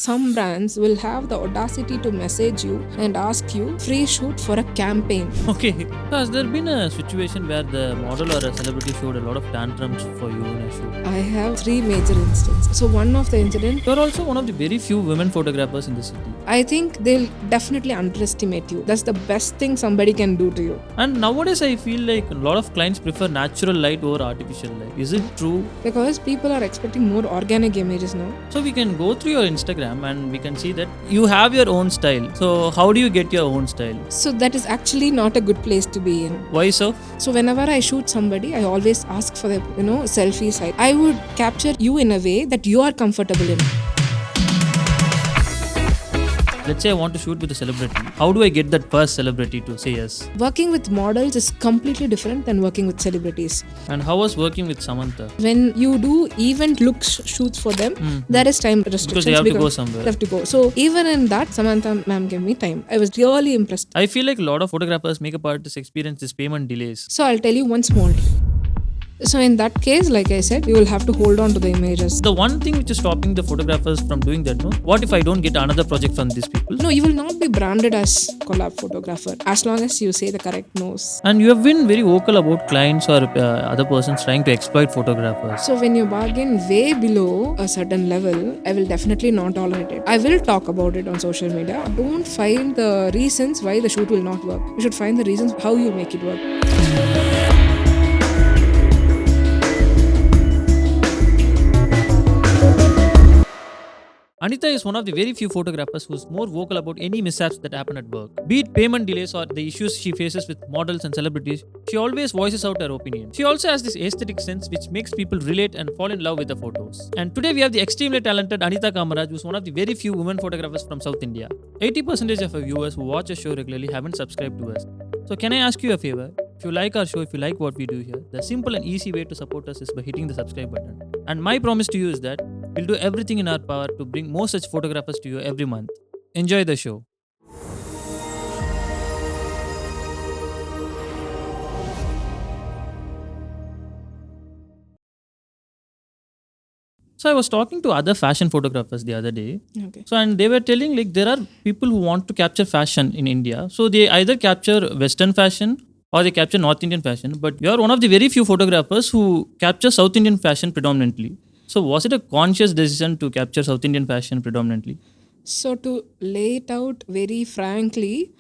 some brands will have the audacity to message you and ask you free shoot for a campaign. Okay. So has there been a situation where the model or a celebrity showed a lot of tantrums for you in a shoot? I have 3 major instances. So one of the incident, You're also one of the very few women photographers in the city. I think they'll definitely underestimate you. That's the best thing somebody can do to you. And nowadays I feel like a lot of clients prefer natural light over artificial light. Is it true? Because people are expecting more organic images now. So we can go through your Instagram and we can see that you have your own style. So how do you get your own style? So that is actually not a good place to be in. Why so? So whenever I shoot somebody, I always ask for the selfie side. I would capture you in a way that you are comfortable in. Let's say I want to shoot with a celebrity. How do I get that first celebrity to say yes? Working with models is completely different than working with celebrities. And how was working with Samantha? When you do event look shoots for them, there is time restrictions. Because they have to go somewhere. They have to go. So even in that, Samantha ma'am gave me time. I was really impressed. I feel like a lot of photographers, makeup artists experience this payment delays. So I'll tell you one small. So in that case, like I said, you will have to hold on to the images. The one thing which is stopping the photographers from doing that, no? What if I don't get another project from these people? No, you will not be branded as collab photographer as long as you say the correct no's. And you have been very vocal about clients or other persons trying to exploit photographers. So when you bargain way below a certain level, I will definitely not tolerate it. I will talk about it on social media. Don't find the reasons why the shoot will not work. You should find the reasons how you make it work. Anita is one of the very few photographers who's more vocal about any mishaps that happen at work. Be it payment delays or the issues she faces with models and celebrities, she always voices out her opinion. She also has this aesthetic sense which makes people relate and fall in love with the photos. And today we have the extremely talented Anita Kamaraj, who's one of the very few women photographers from South India. 80% of our viewers who watch our show regularly haven't subscribed to us. So can I ask you a favor? If you like our show, if you like what we do here, the simple and easy way to support us is by hitting the subscribe button. And my promise to you is that we'll do everything in our power to bring more such photographers to you every month. Enjoy the show. So I was talking to other fashion photographers the other day. Okay. So and they were telling like there are people who want to capture fashion in India. So they either capture Western fashion or they capture North Indian fashion. But you are one of the very few photographers who capture South Indian fashion predominantly. So was it a conscious decision to capture South Indian fashion predominantly? So to lay it out very frankly,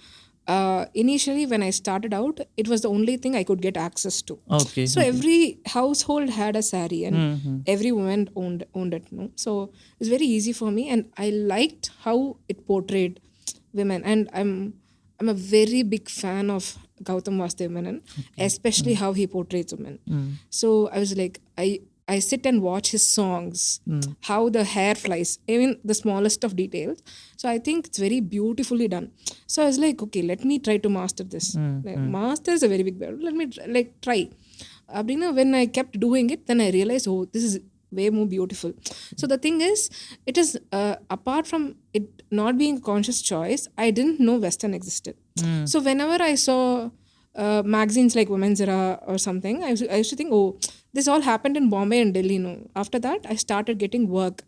initially when I started out, it was the only thing I could get access to. Okay. So every household had a saree and every woman owned it. No? So it's very easy for me, and I liked how it portrayed women. And I'm a very big fan of Gautam Vastudev Menon, especially how he portrays women. So I was like, I sit and watch his songs, how the hair flies, even the smallest of details. So I think it's very beautifully done. So I was like, okay, let me try to master this. Master is a very big word. Let me try. When I kept doing it, then I realized, oh, this is way more beautiful. So the thing is, it is apart from it not being a conscious choice, I didn't know Western existed. So whenever I saw magazines like Women's Era or something, I used to think, oh, this all happened in Bombay and Delhi. No, after that I started getting work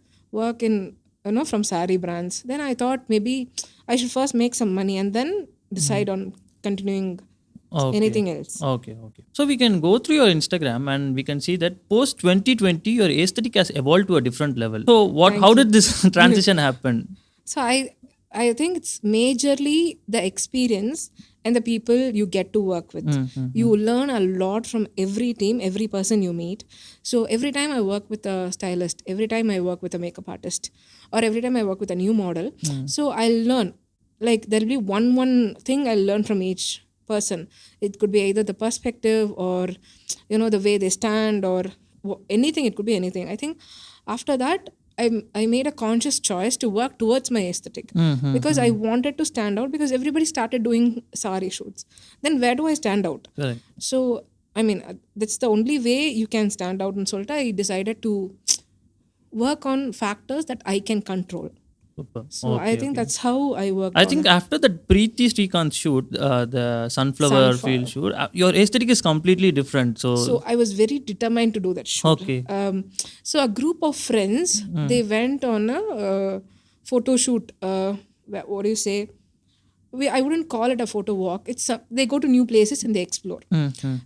in from saree brands. Then I thought maybe I should first make some money and then decide on continuing anything else. Okay. So we can go through your Instagram and we can see that post 2020 your aesthetic has evolved to a different level. So how did this transition happen? So I think it's majorly the experience and the people you get to work with. You learn a lot from every team, every person you meet. So every time I work with a stylist, every time I work with a makeup artist, or every time I work with a new model, so I'll learn. Like there'll be one thing I'll learn from each person. It could be either the perspective or the way they stand or anything. It could be anything. I think after that I made a conscious choice to work towards my aesthetic because I wanted to stand out, because everybody started doing sari shoots. Then where do I stand out? Right. So that's the only way you can stand out. And so I decided to work on factors that I can control. Super. So I think that's how I work. I think after that Preeti Srikanth shoot, the sunflower field shoot, your aesthetic is completely different. So I was very determined to do that shoot. Okay. So a group of friends, they went on a photo shoot. What do you say? I wouldn't call it a photo walk. It's they go to new places and they explore.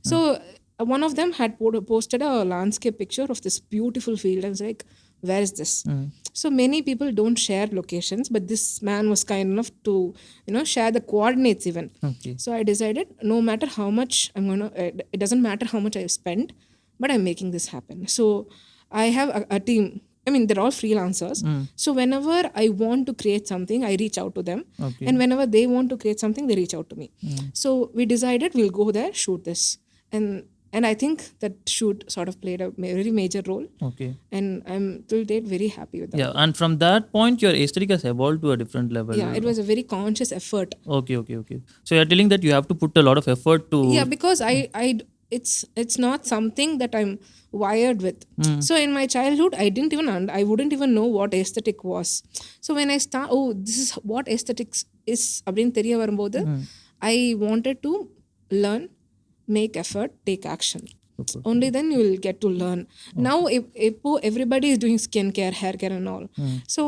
So one of them had posted a landscape picture of this beautiful field, and it's like, where is this? So many people don't share locations, but this man was kind enough to share the coordinates even. Okay. So I decided, no matter how much it doesn't matter how much I spend, but I'm making this happen. So I have a team. I mean, they're all freelancers. So whenever I want to create something, I reach out to them. Okay. And whenever they want to create something, they reach out to me. So we decided we'll go there, shoot this. And I think that shoot sort of played a very major role. Okay. And I'm till date very happy with that. Yeah, and from that point, your aesthetic has evolved to a different level. Yeah, it was a very conscious effort. Okay. So you're telling that you have to put a lot of effort to. Yeah, because it's not something that I'm wired with. So in my childhood, I wouldn't even know what aesthetic was. So when I this is what aesthetics is அப்படின்னு தெரிய வரும்போது I wanted to learn, make effort, take action. Only then you will get to learn. Now everybody is doing skincare, hair care and all. So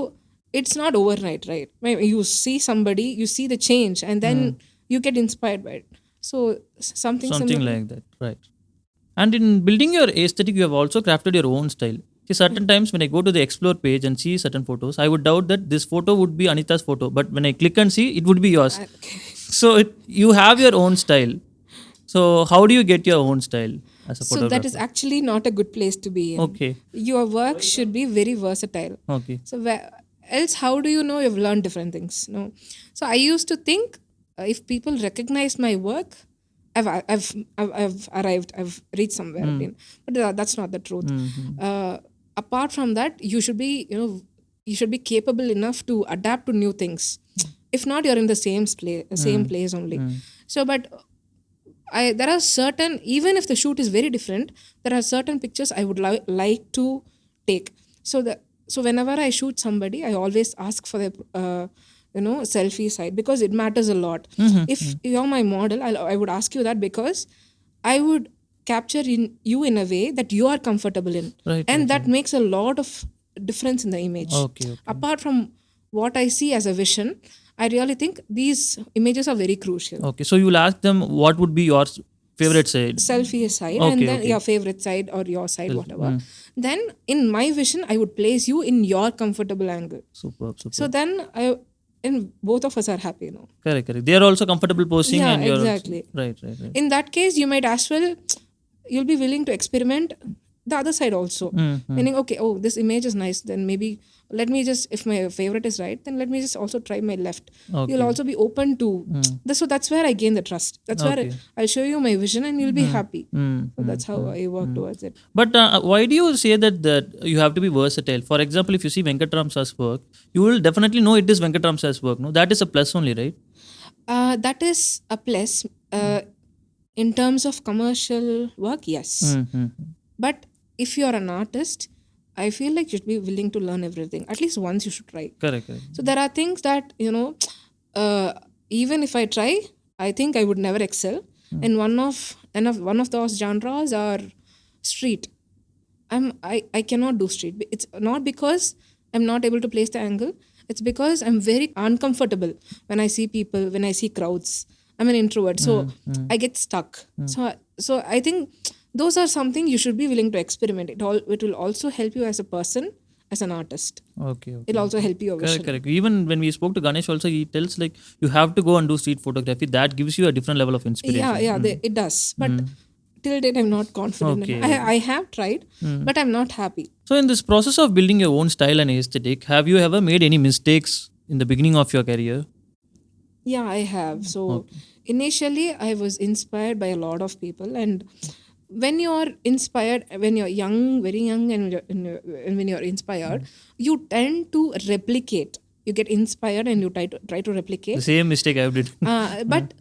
it's not overnight, right? You see somebody, you see the change, and then you get inspired by it. So something similar. Like that, right? And in building your aesthetic, you have also crafted your own style. See, certain times when I go to the explore page and see certain photos, I would doubt that this photo would be Anita's photo, but when I click and see, it would be yours. Okay. So you have your own style. So how do you get your own style as a photographer? So that is actually not a good place to be in. Okay. Your work should be very versatile. Okay. So else how do you know you've learned different things? No. So I used to think if people recognize my work, I've arrived, I've reached somewhere. But that's not the truth. Apart from that, you should be capable enough to adapt to new things. If not, you're in the same place only. So, but there are certain, even if the shoot is very different, there are certain pictures I would like to take. So whenever I shoot somebody, I always ask for their selfie side, because it matters a lot. If you're my model, I would ask you that because I would capture you in a way that you are comfortable in. Right, and that makes a lot of difference in the image. Okay. Apart from what I see as a vision, I really think these images are very crucial. Okay, so you'll ask them what would be your favorite side. Selfie side, and then your favorite side or your side, whatever. Then in my vision, I would place you in your comfortable angle. Superb. So then and both of us are happy, Correct. They are also comfortable posing. Yeah, and you're exactly. Also, right. In that case, you might as well, you'll be willing to experiment the other side also. Meaning, okay, this image is nice, then maybe let me just, if my favorite is right, then let me just also try my left. Okay. You'll also be open to so that's where I gain the trust. That's where I'll show you my vision and you'll be happy. So that's how I work towards it. But why do you say that you have to be versatile? For example, if you see Venkatramsa's work, you will definitely know it is Venkatramsa's work. No, that is a plus only, right? That is a plus. In terms of commercial work, yes. But if you're an artist, I feel like you should be willing to learn everything. At least once you should try. Correct. So there are things that, even if I try, I think I would never excel. And one of those genres are street. I cannot do street. It's not because I'm not able to place the angle. It's because I'm very uncomfortable when I see people, when I see crowds. I'm an introvert, so I get stuck. So I think those are something you should be willing to experiment. It will also help you as a person, as an artist. Okay. It'll also help you. Correct. Even when we spoke to Ganesh also, he tells like you have to go and do street photography. That gives you a different level of inspiration. Yeah, it does. But till date, I'm not confident. Okay. I have tried, but I'm not happy. So in this process of building your own style and aesthetic, have you ever made any mistakes in the beginning of your career? Yeah, I have. So initially, I was inspired by a lot of people, and when you're inspired, when you're young, very young, and when you're inspired, you tend to replicate. You get inspired and you try to replicate. The same mistake I did. But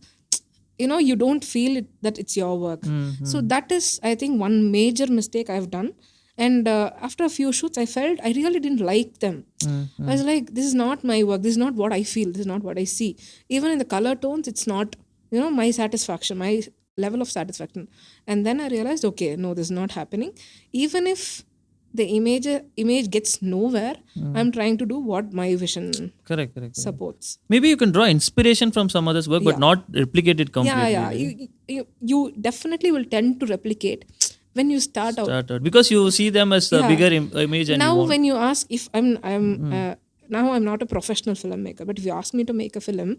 you don't feel that it's your work. So that is, I think, one major mistake I've done. And after a few shoots, I felt I really didn't like them. I was like, this is not my work. This is not what I feel. This is not what I see. Even in the color tones, it's not, my satisfaction, my level of satisfaction. And then I realized, okay, no, this is not happening. Even if the image gets nowhere. I'm trying to do what my vision Correct. supports. Maybe you can draw inspiration from some others' work, but Yeah. not replicate it completely. Yeah. Right? You definitely will tend to replicate when you start out. Start out because you see them as a Yeah. bigger image, and you Now want. when you ask if now I'm not a professional filmmaker, but if you ask me to make a film,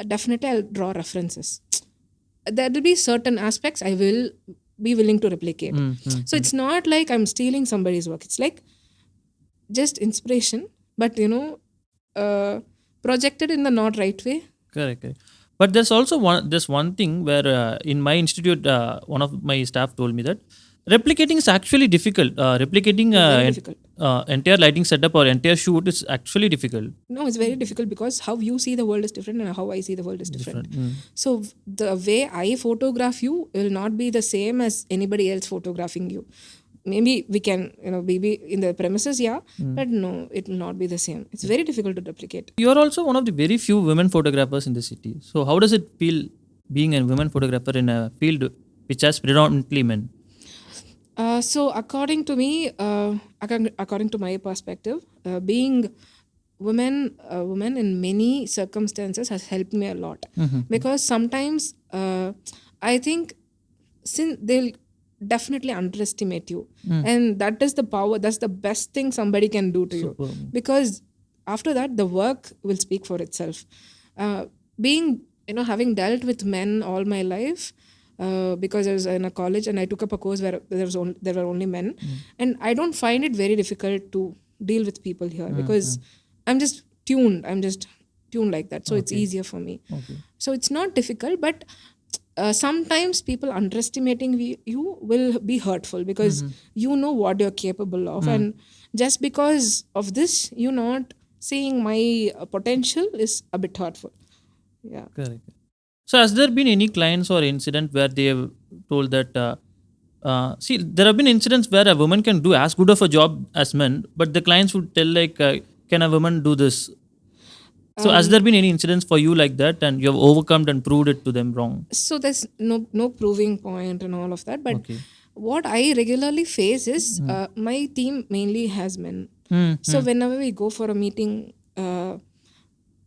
definitely I'll draw references. There will be certain aspects I will be willing to replicate. So it's not like I'm stealing somebody's work. It's like just inspiration, but projected in the not right way. Correct. But there's also one thing where in my institute, one of my staff told me that replicating is actually difficult. Replicating Very difficult. entire lighting setup or entire shoot is actually difficult. No, it's very difficult because how you see the world is different and how I see the world is different. Mm. So the way I photograph you will not be the same as anybody else photographing you. Maybe we can, maybe in the premises, but no, it will not be the same. It's very difficult to replicate. You are also one of the very few women photographers in the city. So how does it feel being a women photographer in a field which has predominantly men? So according to me, according to my perspective, being women in many circumstances has helped me a lot. Because sometimes I think since they'll definitely underestimate you, and that is the power, that's the best thing somebody can do to you, because after that the work will speak for itself. Being having dealt with men all my life, because I was in a college and I took up a course where there were only men, and I don't find it very difficult to deal with people here because I'm just tuned like that, so it's easier for me. So it's not difficult, but sometimes people underestimating you will be hurtful because you know what you're capable of, and just because of this you not seeing my potential is a bit hurtful. Yeah. Correct. So has there been any clients or incident where they have told that see, there have been incidents where a woman can do as good of a job as men, but the clients would tell like, can a woman do this? So has there been any incidents for you like that, and you have overcome and proved it to them wrong? So there's no proving point and all of that, but what I regularly face is my team mainly has men. So whenever we go for a meeting,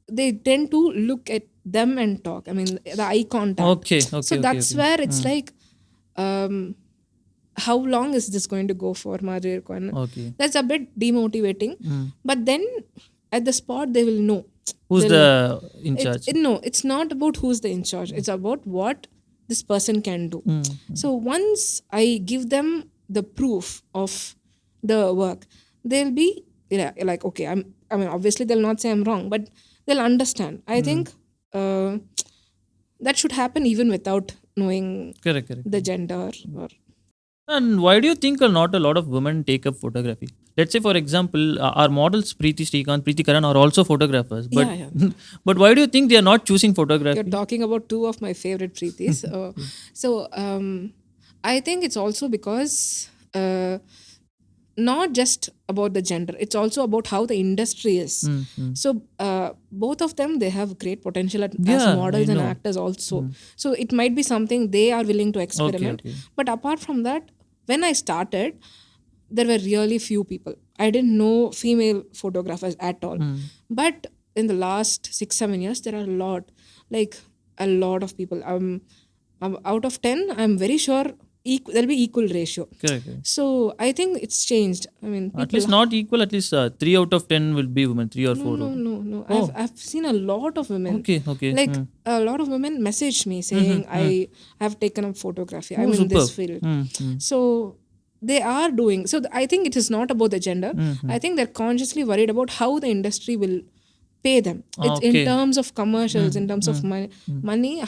they tend to look at them and talk. I mean, the eye contact. So that's where it's like, how long is this going to go for, Marjir? That's a bit demotivating. But then at the spot they will know who's the in charge. No, it's not about who's the in charge. It's about what this person can do. So once I give them the proof of the work, they'll be like, okay, I mean, obviously they'll not say I'm wrong, but they'll understand. I think that should happen even without knowing the gender. And why do you think not a lot of women take up photography? Let's say, for example, our models Preeti Srikanth, Preeti Karan are also photographers. But but why do you think they are not choosing photography? You're talking about two of my favorite Preetis. So I think it's also because not just about the gender, it's also about how the industry is. So both of them, they have great potential as models and actors also. So it might be something they are willing to experiment. But apart from that, when I started, there were really few people. I didn't know female photographers at all. But in the last 6-7 years, there are a lot of people. Out of 10, I'm very sure there'll be equal ratio. So I think it's changed. I mean, at least not equal. At least 3 out of 10 will be women. 3 or 4. No. I've seen a lot of women. Like a lot of women message me saying I have taken up photography. I'm in this field. So they are doing. So I think it is not about the gender. I think they're consciously worried about how the industry will pay them. It's in terms of commercials, in terms of money,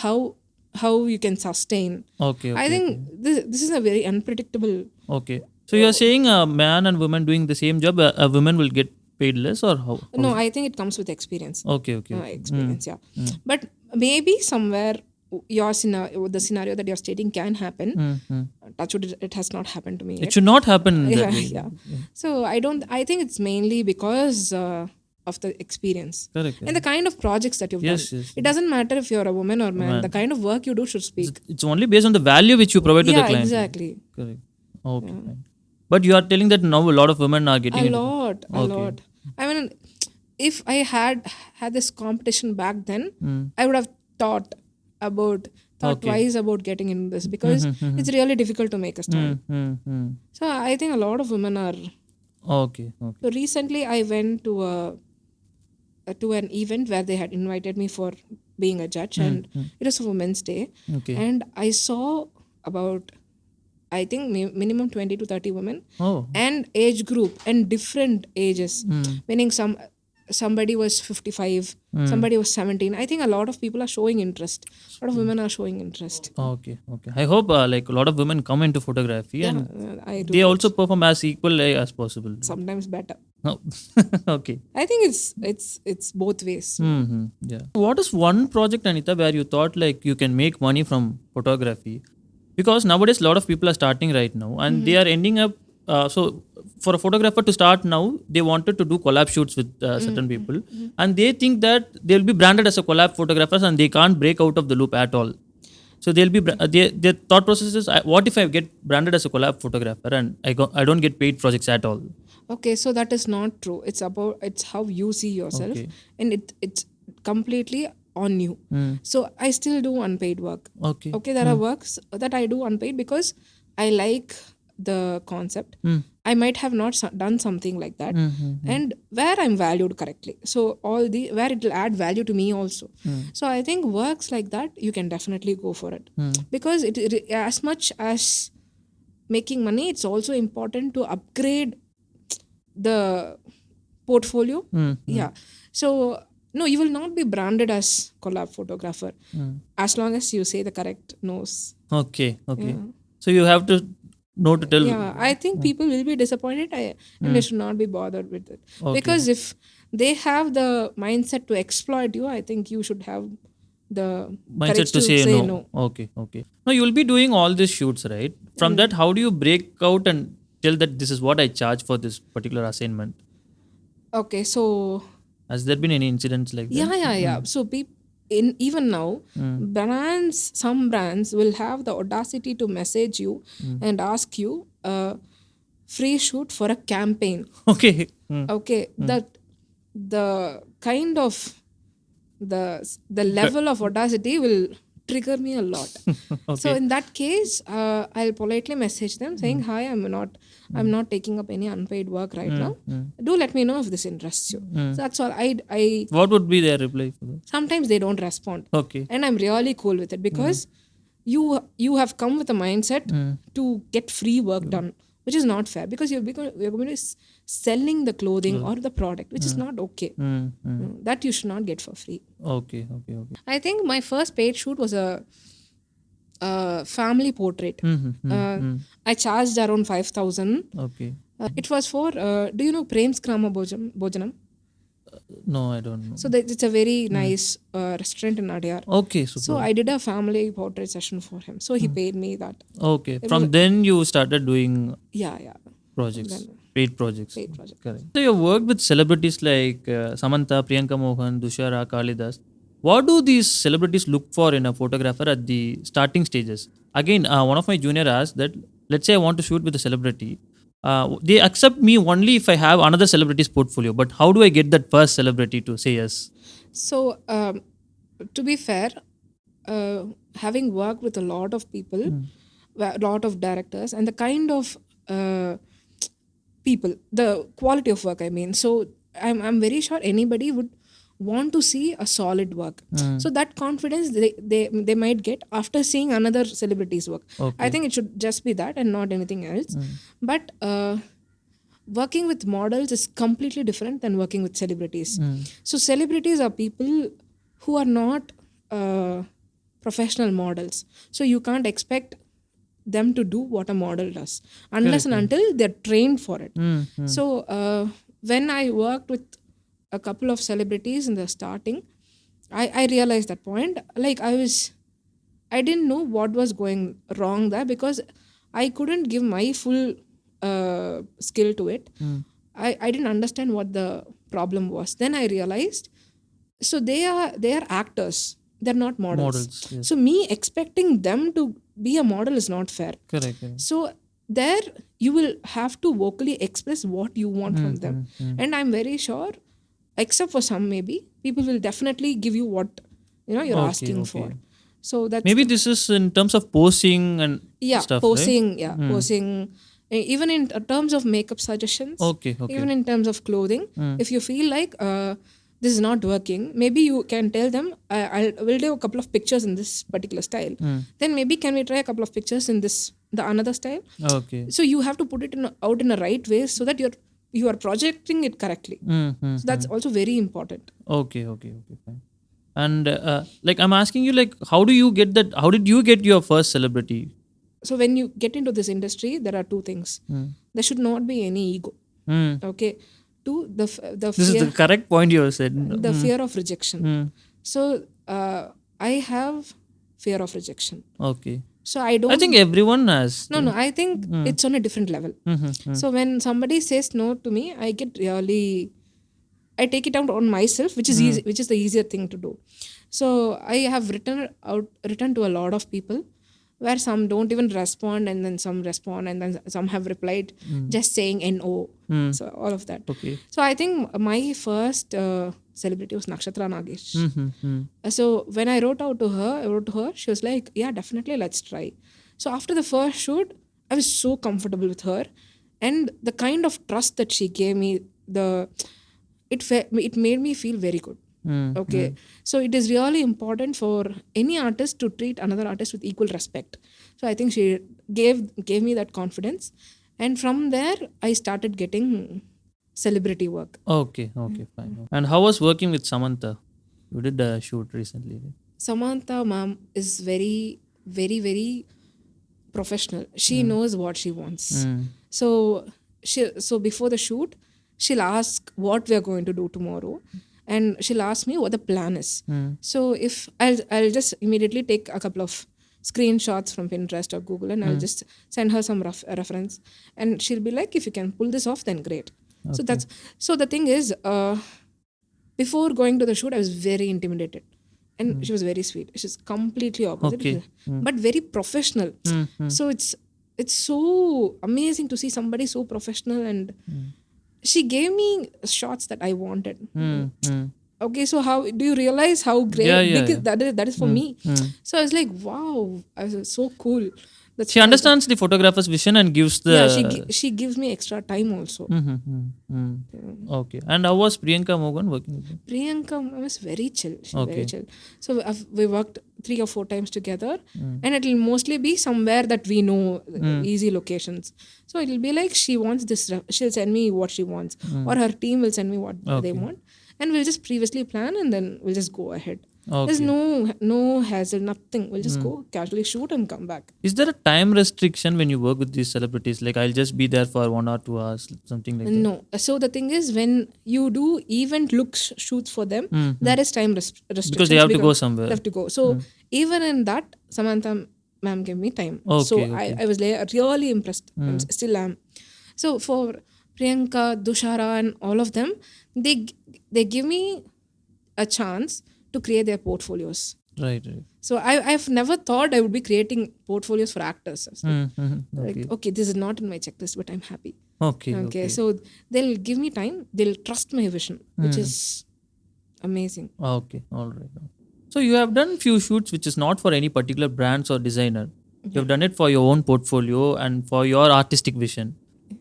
how you can sustain. I think this is a very unpredictable. So you're saying a man and woman doing the same job, a woman will get paid less, or how? No, I think it comes with experience. Experience, But maybe somewhere the scenario that you're stating can happen. Touch wood, it has not happened to me yet. It should not happen. So I think it's mainly because of the experience and the kind of projects that you've done. It doesn't matter if you're a woman or man. The kind of work you do should speak. It's only based on the value which you provide to the client. Exactly. Correct. But you are telling that now a lot of women are getting A into. lot, a Okay. lot. I mean, if I had this competition back then, Mm. I would have thought Okay. twice about getting into this, because it's really difficult to make a stand. So I think a lot of women are. Okay. So recently, I went to an event where they had invited me for being a judge, and it was a Women's Day, Okay. and I saw about, I think, minimum 20 to 30 women, Oh. and age group and different ages, meaning somebody was 55, somebody was 17. I think a lot of people are showing interest. A lot of women are showing interest. Okay. I hope like a lot of women come into photography Yeah, and I do. they also perform as equal as possible. Sometimes better. Oh. Okay. I think it's both ways. Yeah. What is one project, Anita, where you thought like you can make money from photography? Because nowadays a lot of people are starting right now and they are ending up. So for a photographer to start now, they wanted to do collab shoots with certain people, and they think that they'll be branded as a collab photographers and they can't break out of the loop at all. So they'll be their thought process is, what if I get branded as a collab photographer and I don't get paid projects at all? Okay, so that is not true. It's how you see yourself, Okay. and it's completely on you. So I still do unpaid work. Okay. Okay, there are works that I do unpaid because I like the concept. I might have not done something like that, and where I'm valued correctly. So where it will add value to me also. So I think works like that you can definitely go for it, because it as much as making money, it's also important to upgrade the portfolio. Yeah. So no, you will not be branded as collab photographer as long as you say the correct no's. Okay. Yeah. So you have to know to tell. Yeah, I think people will be disappointed, and they should not be bothered with it. Okay. Because if they have the mindset to exploit you, I think you should have the Mindset courage to say say no. Okay. Now you will be doing all these shoots, right? From that, how do you break out and tell that this is what I charge for this particular assignment? Okay, so Has there been any incidents like that? yeah. So even now, some brands will have the audacity to message you and ask you a free shoot for a campaign. Okay. Okay, that the kind of the level of audacity will trigger me a lot. So in that case, I'll politely message them saying, hi, I'm not taking up any unpaid work right now. Do let me know if this interests you. So that's all. I What would be their reply for that? sometimes they don't respond, Okay. and I'm really cool with it, because you have come with a mindset to get free work done, which is not fair, because you're going to be selling the clothing or the product, which is not okay. That you should not get for free. Okay. I think my first paid shoot was a family portrait. I charged around 5,000. Okay. It was for, do you know Prem's Krama Bhojanam? No, I don't know. So it's a very nice restaurant in Adyar. Okay, super. So I did a family portrait session for him. So he paid me that. Okay. From then you started doing Yeah. projects, paid projects. Paid project. Correct. So you worked with celebrities like Samantha, Priyanka Mohan, Dushara, Kalidas. What do these celebrities look for in a photographer at the starting stages? Again, one of my junior asked that, let's say I want to shoot with a celebrity. They accept me only if I have another celebrity's portfolio. But how do I get that first celebrity to say yes? So to be fair, having worked with a lot of people, a lot of directors, and the kind of people, the quality of work, I mean. So I'm very sure anybody would want to see a solid work. So that confidence they might get after seeing another celebrity's work. I think it should just be that and not anything else. But working with models is completely different than working with celebrities. So celebrities are people who are not professional models. So you can't expect them to do what a model does unless and until they're trained for it. So when I worked with a couple of celebrities in the starting, I realized that point. Like I didn't know what was going wrong there, because I couldn't give my full skill to it. I didn't understand what the problem was. Then I realized, so they are actors. They're not models. Yes. So me expecting them to be a model is not fair. Correct. So there you will have to vocally express what you want from them. And I'm very sure, except for some, maybe people will definitely give you what you're asking for. So that's Maybe this is in terms of posing and stuff, posing, right? posing, even in terms of makeup suggestions, Okay. even in terms of clothing. If you feel like this is not working, maybe you can tell them, I will do a couple of pictures in this particular style. Then maybe can we try a couple of pictures in the another style. Okay. So you have to put it out in a right way so that you are projecting it correctly. So that's also very important. Okay, fine. And like I'm asking you, like, how did you get your first celebrity? So when you get into this industry, there are two things. There should not be any ego. Okay. Two, the This is the correct point you said. The fear of rejection. So I have fear of rejection. Okay. So I think everyone has. No, I think it's on a different level. So when somebody says no to me, I take it out on myself, which is easy, which is the easier thing to do. So I have written to a lot of people, where some don't even respond, and then some respond, and then some have replied just saying no. So all of that. Okay. So I think my first celebrity was Nakshatra Nagesh. So when I wrote to her, she was like, yeah, definitely, let's try. So after the first shoot, I was so comfortable with her, and the kind of trust that she gave me, it made me feel very good. Okay. So it is really important for any artist to treat another artist with equal respect. So I think she gave me that confidence, and from there I started getting celebrity work. Okay, fine. And how was working with Samantha? You did a shoot recently. Samantha ma'am is very, very, very professional. She knows what she wants. So before the shoot, she'll ask what we are going to do tomorrow, and she'll ask me what the plan is. So if I'll just immediately take a couple of screenshots from Pinterest or Google, and I'll just send her some reference, and she'll be like, if you can pull this off, then great. Okay. So the thing is, before going to the shoot, I was very intimidated, and she was very sweet. She's completely opposite, but very professional. So it's so amazing to see somebody so professional, and she gave me shots that I wanted. Okay, so how do you realize how great that is for me? So I was like, wow, I was so cool. She understands the photographer's vision and gives the... she gives me extra time also. Okay. And how was Priyanka Mohan working with you? Priyanka was very chill. Very chill. So we worked 3 or 4 times together, and it will mostly be somewhere that we know, easy locations. So it will be like, she wants this, she'll send me what she wants, or her team will send me what they want, and we'll just previously plan, and then we'll just go ahead. Okay. There's no hassle, nothing. We'll just go casually shoot and come back. Is there a time restriction when you work with these celebrities? Like, I'll just be there for 1 or 2 hours, something like that? No. So the thing is, when you do event look shoots for them, there is time restriction. Because they have to go somewhere. They have to go. So even in that, Samantha ma'am gave me time. I was really impressed. I still am. So for Priyanka, Dushara, and all of them, they give me a chance to create their portfolios. Right. So I've never thought I would be creating portfolios for actors. Like, okay, this is not in my checklist, but I'm happy. Okay. So they'll give me time. They'll trust my vision, which is amazing. Okay, all right. So you have done few shoots which is not for any particular brands or designer. You have done it for your own portfolio and for your artistic vision.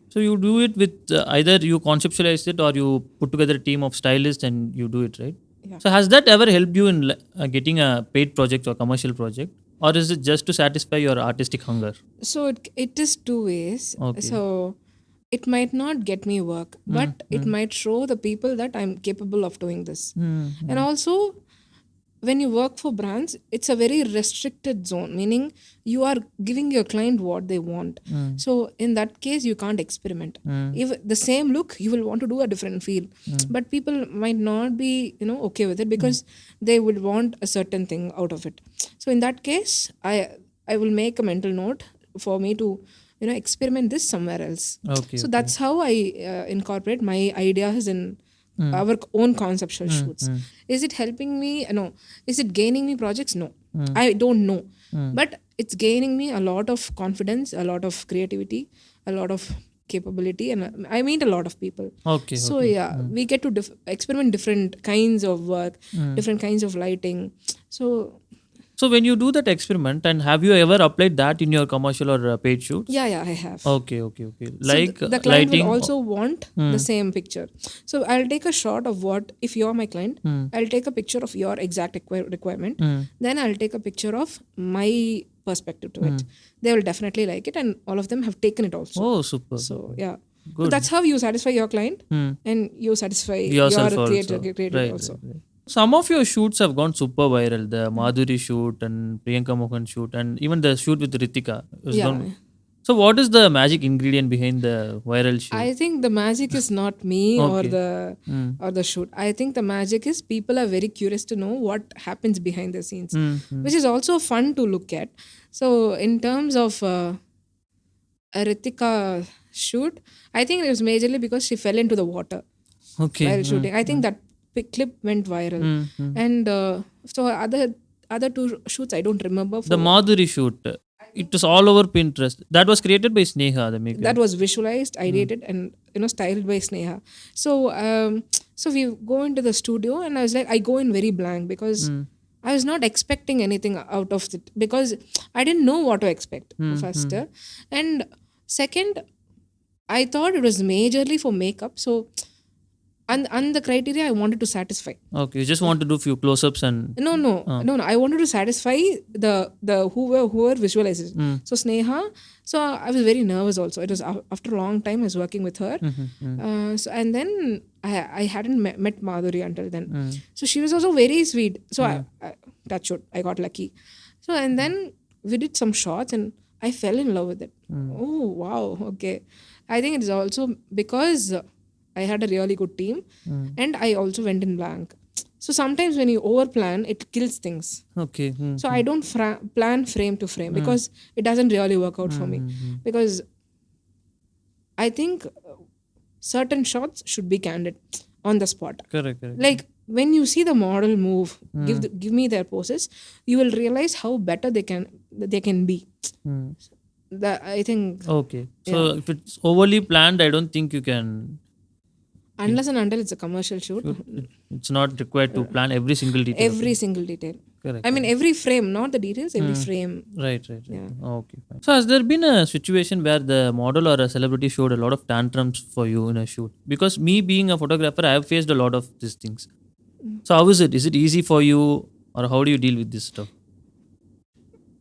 So you do it with either you conceptualize it, or you put together a team of stylists and you do it, right? Yeah. So has that ever helped you in getting a paid project or commercial project, or is it just to satisfy your artistic hunger? So it is 2 ways. Okay. So it might not get me work, but it might show the people that I'm capable of doing this. And also, when you work for brands, it's a very restricted zone, meaning you are giving your client what they want. So in that case, you can't experiment. If the same look, you will want to do a different feel, but people might not be okay with it, because they would want a certain thing out of it. So in that case, I will make a mental note for me to experiment this somewhere else. So that's how I incorporate my ideas in our own conceptual shoots. Is it helping me? No. Is it gaining me projects? No. I don't know. But it's gaining me a lot of confidence, a lot of creativity, a lot of capability, and I meet a lot of people. Okay, So okay. yeah, we get to experiment different kinds of work, different kinds of lighting. So So when you do that experiment, and have you ever applied that in your commercial or paid shoots? yeah, I have. Okay, okay, okay. So Like the client will lighting. also want the same picture. So I'll take a shot of what, if you're my client, I'll take a picture of your exact requirement. Then I'll take a picture of my perspective to it. They will definitely like it, and all of them have taken it also. Oh, super. So yeah. So Good. that's how you satisfy your client, and you satisfy Yourself your also. creativity Right, also. right, right. Some of your shoots have gone super viral. The Madhuri shoot and Priyanka Mohan shoot, and even the shoot with Ritika was Yeah. gone. So what is the magic ingredient behind the viral shoot? I think the magic is not me or Okay. the shoot. I think the magic is people are very curious to know what happens behind the scenes, Mm. which is also fun to look at. So in terms of a Ritika shoot, I think it was majorly because she fell into the water Okay. while shooting. I think that clip went viral, and so other two shoots I don't remember. The Madhuri shoot, it was all over Pinterest. That was created by Sneha, the maker. That was visualized, ideated, and styled by Sneha. So so we go into the studio, and I was like, I go in very blank because I was not expecting anything out of it, because I didn't know what to expect first. And second, I thought it was majorly for makeup. So and the criteria I wanted to satisfy. Okay, you just want to do few close-ups and No. I wanted to satisfy the whoever visualizes. So Sneha. So I was very nervous. Also, it was after a long time I was working with her. So and then I hadn't met Madhuri until then. So she was also very sweet. So I touch wood, I got lucky. So and then we did some shots, and I fell in love with it. Oh wow, okay. I think it is also because I had a really good team, and I also went in blank. So sometimes when you over plan, it kills things. okay. So I don't plan frame to frame because it doesn't really work out for me. Because I think certain shots should be candid on the spot. Correct. Like when you see the model move, give me their poses, you will realize how better they can be. I think Okay. So if it's overly planned, I don't think you can. unless and until it's a commercial shoot, It's not required to plan every single detail. every single detail. Correct. I mean, every frame, not the details, every frame. Right. Okay, fine. So has there been a situation where the model or a celebrity showed a lot of tantrums for you in a shoot? Because me being a photographer, I have faced a lot of these things. So how is it? Is it easy for you, or how do you deal with this stuff?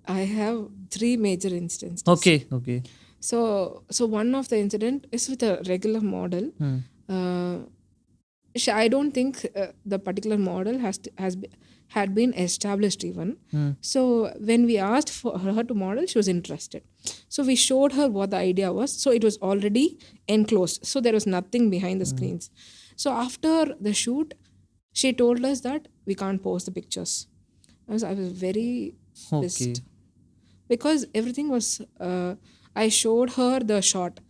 I have 3 major instances. Okay. So one of the incident is with a regular model. I don't think the particular model had been established even. So when we asked for her to model, she was interested. So we showed her what the idea was. So it was already enclosed. So there was nothing behind the screens. So after the shoot, she told us that we can't post the pictures. I was very pissed because everything was. I showed her the shot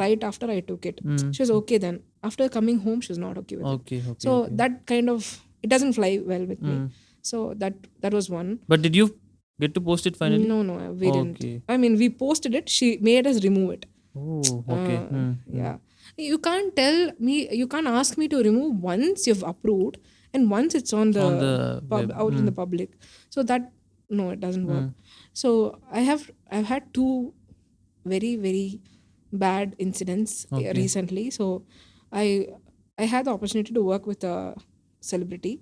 right after I took it. She was okay then. After coming home, she was not okay with it. So that kind of, it doesn't fly well with me. So that was one. But did you get to post it finally? No, we didn't. I mean, we posted it. She made us remove it. Oh, okay. Yeah. You can't tell me, you can't ask me to remove once you've approved and once it's on the out in the public. So that, no, it doesn't work. So I've had 2 very, very bad incidents recently. So I had the opportunity to work with a celebrity.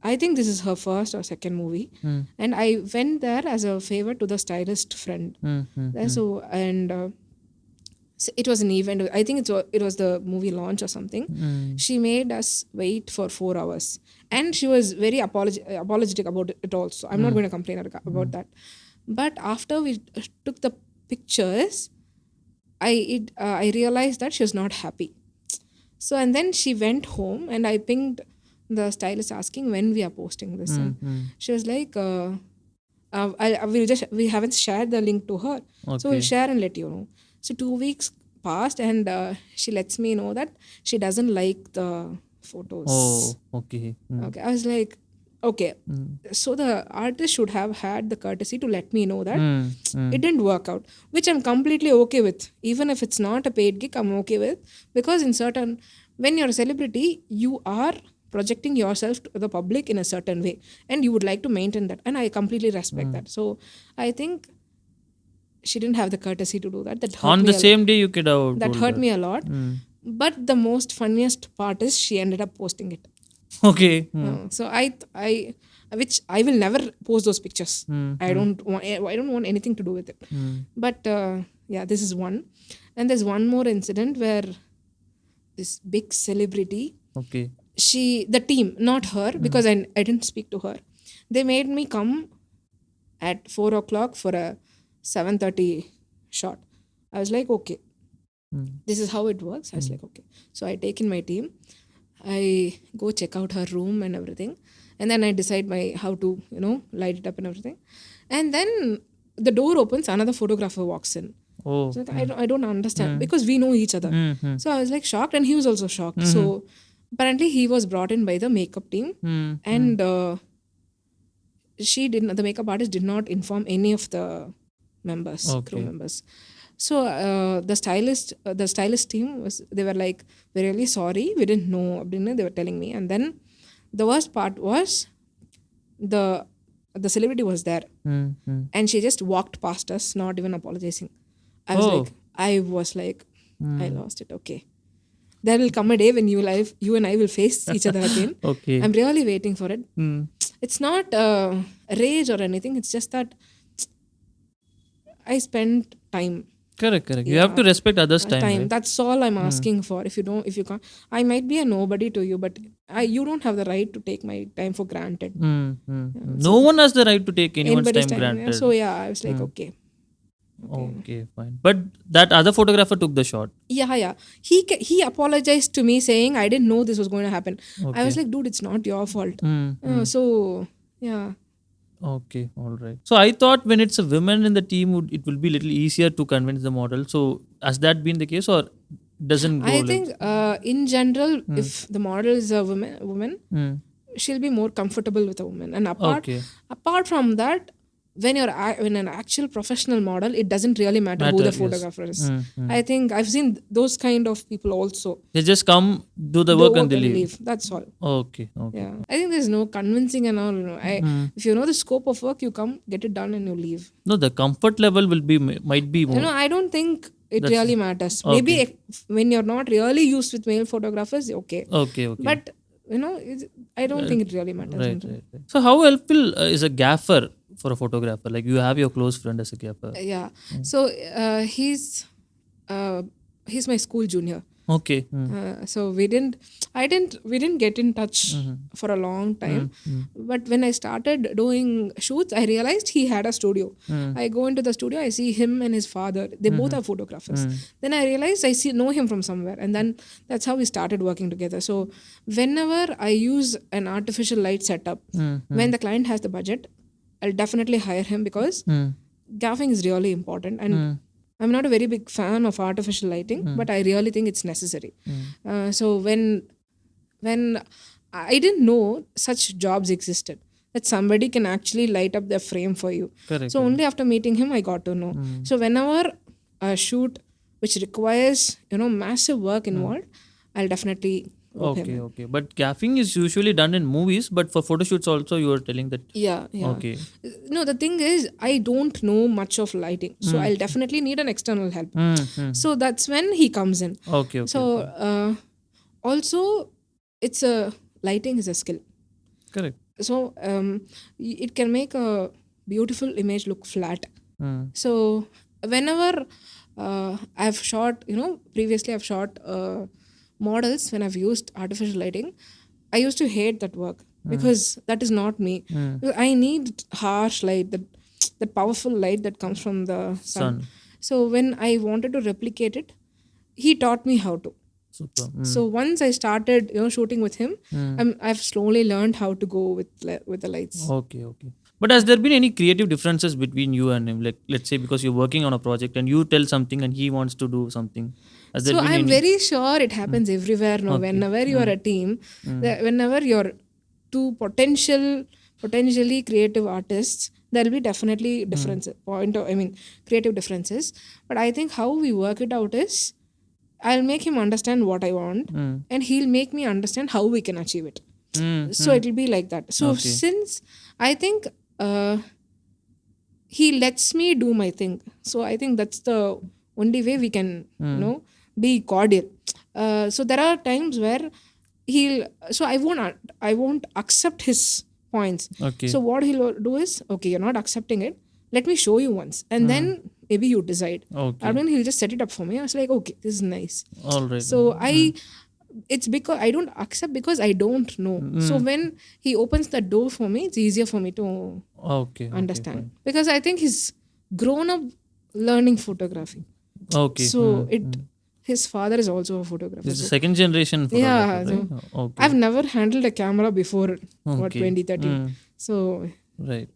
I think this is her first or second movie, and I went there as a favor to the stylist friend. So and so it was an event. I think it was the movie launch or something. She made us wait for 4 hours, and she was very apologetic about it also. I'm not going to complain about that. But after we took the pictures, I realized that she was not happy. So and then she went home, and I pinged the stylist asking when we are posting this. And she was like, we haven't shared the link to her, so we'll share and let you know. So 2 weeks passed, and she lets me know that she doesn't like the photos. Oh, okay. Okay, I was like, okay, so the artist should have had the courtesy to let me know that Mm. it didn't work out, which I'm completely okay with. Even if it's not a paid gig, I'm okay with, because in certain, when you're a celebrity, you are projecting yourself to the public in a certain way, and you would like to maintain that, and I completely respect that. So I think she didn't have the courtesy to do that. That hurt On me the a lot. same day, you could have That told hurt that. me a lot. But the most funniest part is she ended up posting it. Okay. So I, which I will never post those pictures. I don't want anything to do with it. But yeah, this is one, and there's one more incident where this big celebrity, Okay. the team, not her, because I didn't speak to her. They made me come at 4 o'clock for a 7:30 shot. I was like, okay, this is how it works. I was like, okay. So I take in my team, I go check out her room and everything, and then I decide how to light it up and everything, and then the door opens, another photographer walks in. Oh. So I don't understand, because we know each other. So I was like shocked, and he was also shocked. So apparently he was brought in by the makeup team, and the makeup artist did not inform any of the members, crew Okay. members. So the stylist team they were like, we're really sorry, we didn't know, they were telling me. And then the worst part was the celebrity was there, and she just walked past us, not even apologizing. I was like, I lost it. Okay, there will come a day when you and I will face each other again. Okay. I'm really waiting for it. It's not rage or anything. It's just that I spent time. Correct. You have to respect others' time. Right? That's all I'm asking for. If you can't, I might be a nobody to you, but you don't have the right to take my time for granted. No one has the right to take anyone's time granted. Yeah. So yeah, I was like, okay. Okay, fine. But that other photographer took the shot. Yeah. He apologized to me saying, I didn't know this was going to happen. I was like, dude, it's not your fault. So yeah. Okay, all right. So I thought when it's a woman in the team, it will be a little easier to convince the model. So has that been the case, or doesn't go? I think in general, if the model is a woman, she'll be more comfortable with a woman. And apart from that, when an actual professional model, it doesn't really matter who the photographer is. I think I've seen those kind of people also. They just come, do the work and they leave. That's all. Okay. Yeah, I think there's no convincing and all. If you know the scope of work, you come, get it done, and you leave. No, the comfort level might be more. I don't think it really matters. Okay. Maybe when you're not really used with male photographers, okay. But I don't think it really matters. Right. So how helpful is a gaffer for a photographer? Like, you have your close friend as a gaffer. Yeah. So he's my school junior. Okay. So we didn't get in touch for a long time. But when I started doing shoots, I realized he had a studio. I go into the studio, I see him and his father. They both are photographers. Then I realized know him from somewhere, and then that's how we started working together. So whenever I use an artificial light setup, when the client has the budget, I'll definitely hire him, because gaffing is really important. And I'm not a very big fan of artificial lighting, but I really think it's necessary. So when I didn't know such jobs existed, that somebody can actually light up their frame for you. Correct. So only after meeting him, I got to know. So whenever a shoot which requires massive work involved, I'll definitely Okay. But gaffing is usually done in movies, but for photo shoots also you are telling that. Yeah. Okay. No, the thing is, I don't know much of lighting, so I'll definitely need an external help. So that's when he comes in. Okay. So also, lighting is a skill. Correct. So it can make a beautiful image look flat. So whenever I've shot, previously I've shot models when I've used artificial lighting, I used to hate that work, because that is not me. I need harsh light, that powerful light that comes from the sun. So when I wanted to replicate it, he taught me how to. Super. So once I started shooting with him, I've slowly learned how to go with the lights. Okay. But has there been any creative differences between you and him? Like, let's say because you're working on a project and you tell something and he wants to do something. So I'm very sure it happens everywhere now. Whenever you are a team, whenever you're to potentially creative artists, there will be definitely differences. Creative differences. But I think how we work it out is, I'll make him understand what I want, and he'll make me understand how we can achieve it. So it'll be like that. So since I think he lets me do my thing, so I think that's the only way we can be cordial. So there are times where I won't accept his points. Okay. So what he'll do is, okay, you're not accepting it, let me show you once, and then maybe you decide. Okay. I mean, he'll just set it up for me. I was like, okay, this is nice. All right. So it's because I don't accept because I don't know. So when he opens the door for me, it's easier for me to understand. Because I think he's grown up learning photography. Okay. So his father is also a photographer. This is second generation photographer, right? Okay. I've never handled a camera before 2013. So right.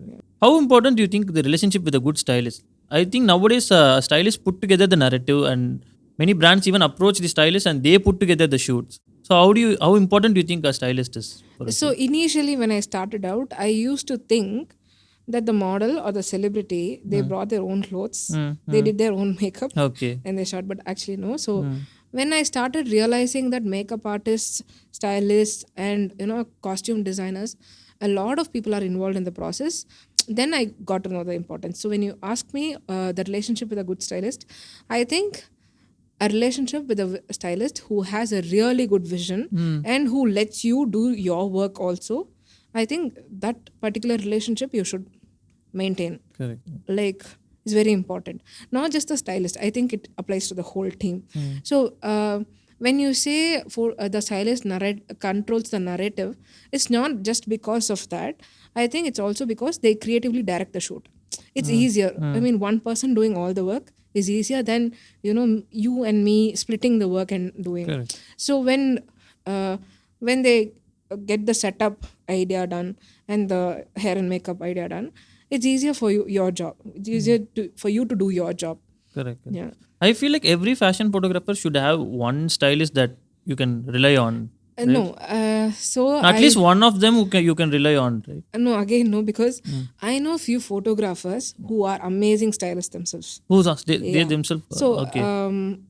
How important do you think the relationship with a good stylist? I think nowadays stylists put together the narrative, and many brands even approach the stylist and they put together the shoots. So how important do you think a stylist is? So initially when I started out, I used to think that the model or the celebrity, they brought their own clothes, they did their own makeup, and they shot. But actually no. So when I started realizing that makeup artists, stylists, and costume designers, a lot of people are involved in the process, then I got to know the importance. So when you ask me the relationship with a good stylist, I think a relationship with a stylist who has a really good vision and who lets you do your work also, I think that particular relationship you should maintain. Correct. Like, it's very important. Not just the stylist. I think it applies to the whole team. So when you say for the stylist controls the narrative, it's not just because of that. I think it's also because they creatively direct the shoot. It's easier. I mean, one person doing all the work is easier than you and me splitting the work and doing. Correct. So when they get the setup idea done and the hair and makeup idea done, it's easier for your job. It's easier for you to do your job. Correct. Yeah. I feel like every fashion photographer should have one stylist that you can rely on. Right? No. So at least one of them you can rely on, right? No, again, no, because I know few photographers who are amazing stylists themselves. Who's they themselves? So okay. I'm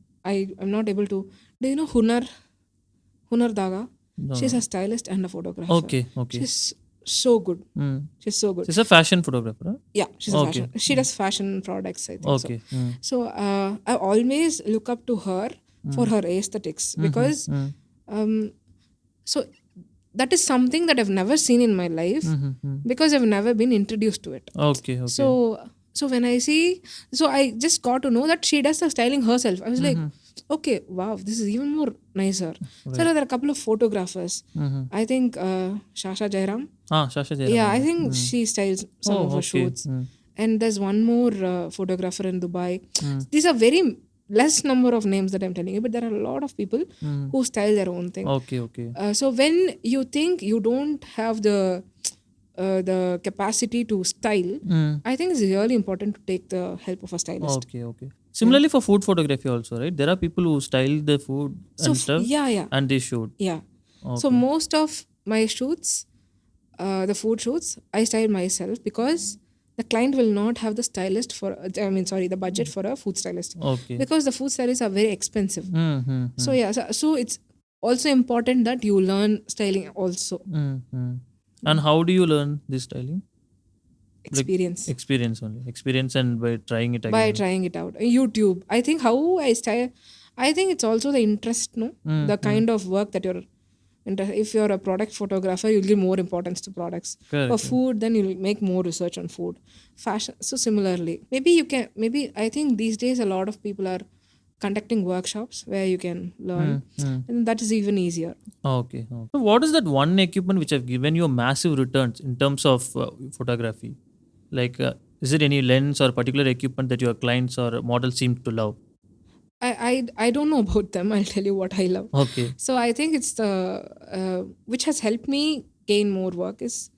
not able to. Do you know Hunar Daga? No. She's a stylist and a photographer. Okay. She's so good. She's so good. She's a fashion photographer, huh? Yeah, she's a fashion. She does fashion products, I think. Okay. So I always look up to her for her aesthetics because so that is something that I've never seen in my life because I've never been introduced to it. Okay. So when I see, so I just got to know that she does the styling herself. I was like, okay, wow, this is even more nicer. Right. So there are a couple of photographers. I think Shasha Jairam. Shasha Jairam. Yeah, I think she styles some of her shoots. And there's one more photographer in Dubai. These are very less number of names that I'm telling you, but there are a lot of people who style their own thing. Okay. So when you think you don't have the capacity to style, I think it's really important to take the help of a stylist. Okay. Similarly for food photography also, right? There are people who style the food and stuff. Yeah. And they shoot. Yeah. Okay. So most of my shoots, the food shoots, I style myself because the client will not have the the budget for a food stylist. Okay. Because the food stylists are very expensive. So yeah, so it's also important that you learn styling also. And how do you learn this styling? Experience. Experience only. Experience and by trying it again. By trying it out. YouTube. I think how I style, I think it's also the interest, no? The kind of work that you're if you're a product photographer, you'll give more importance to products. Correct. For food, then you'll make more research on food. Fashion. So similarly, maybe I think these days a lot of people are conducting workshops where you can learn, and that is even easier. Okay. So what is that one equipment which have given you massive returns in terms of photography? Like, is it any lens or particular equipment that your clients or models seem to love? I don't know about them. I'll tell you what I love. Okay. So I think it's the which has helped me gain more work is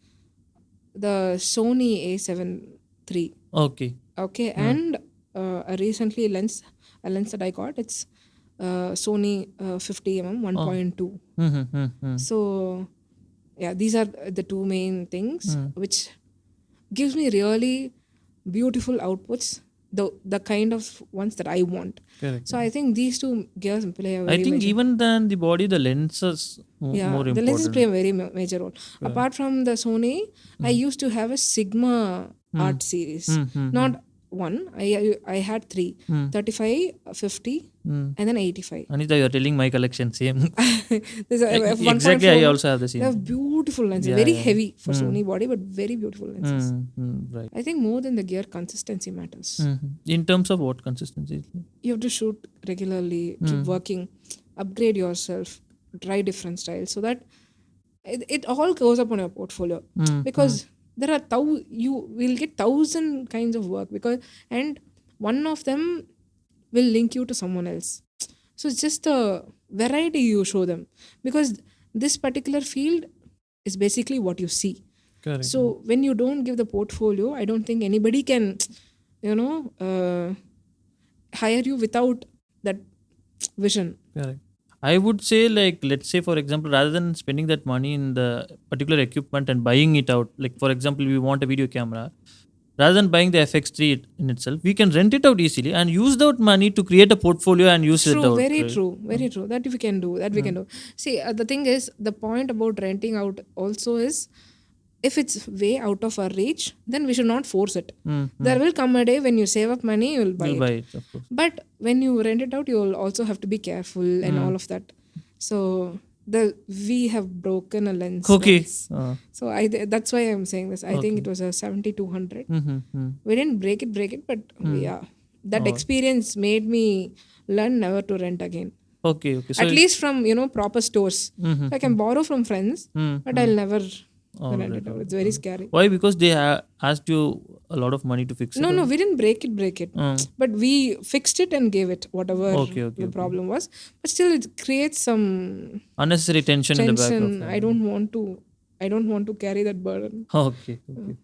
the Sony A7 III. Okay. And recently a lens that I got, it's Sony 50mm 1.2. So yeah, these are the two main things which gives me really beautiful outputs, the kind of ones that I want. Correct. So I think these two gears play a I very think major. even than the body, the lenses Yeah, more the lenses important. play a very major role. Apart from the Sony, I used to have a Sigma art series. Not one. I had three. 35, 50, and then 85. Anita, you are telling my collection same. There's a Exactly, 1.4. I also have the They have same. beautiful lenses. Yeah, Very yeah. heavy for Sony body, but very beautiful lenses. Right. I think more than the gear, consistency matters. In terms of what consistency? You have to shoot regularly, keep working, upgrade yourself, try different styles, so that it all goes up on your portfolio. Because there are you will get 1,000 kinds of work, and one of them will link you to someone else. So it's just the variety you show them, because this particular field is basically what you see. Correct. So when you don't give the portfolio, I don't think anybody can, hire you without that vision. Correct. I would say, like, let's say, for example, rather than spending that money in the particular equipment and buying it out, like, for example, we want a video camera, rather than buying the FX3 in itself, we can rent it out easily and use that money to create a portfolio and use it True, out. very right? true, very true. That we can do. That we can do. See, the thing is, the point about renting out also is, if it's way out of our reach, then we should not force it. There will come a day when you save up money, you will buy You'll it. buy it, of course. But when you rent it out, you will also have to be careful and all of that. So we have broken a lens. Okay. once. So that's why I'm saying this. I think it was a 7200. We didn't break it, but yeah, that experience made me learn never to rent again. Okay. So At least from proper stores. So I can borrow from friends, but I'll never rent it out. It's very scary. why? Because they asked you a lot of money to fix it. No, we didn't break it. But we fixed it and gave it whatever the problem was. But still, it creates some Unnecessary tension in the back of I don't want to carry that burden. Okay, fine.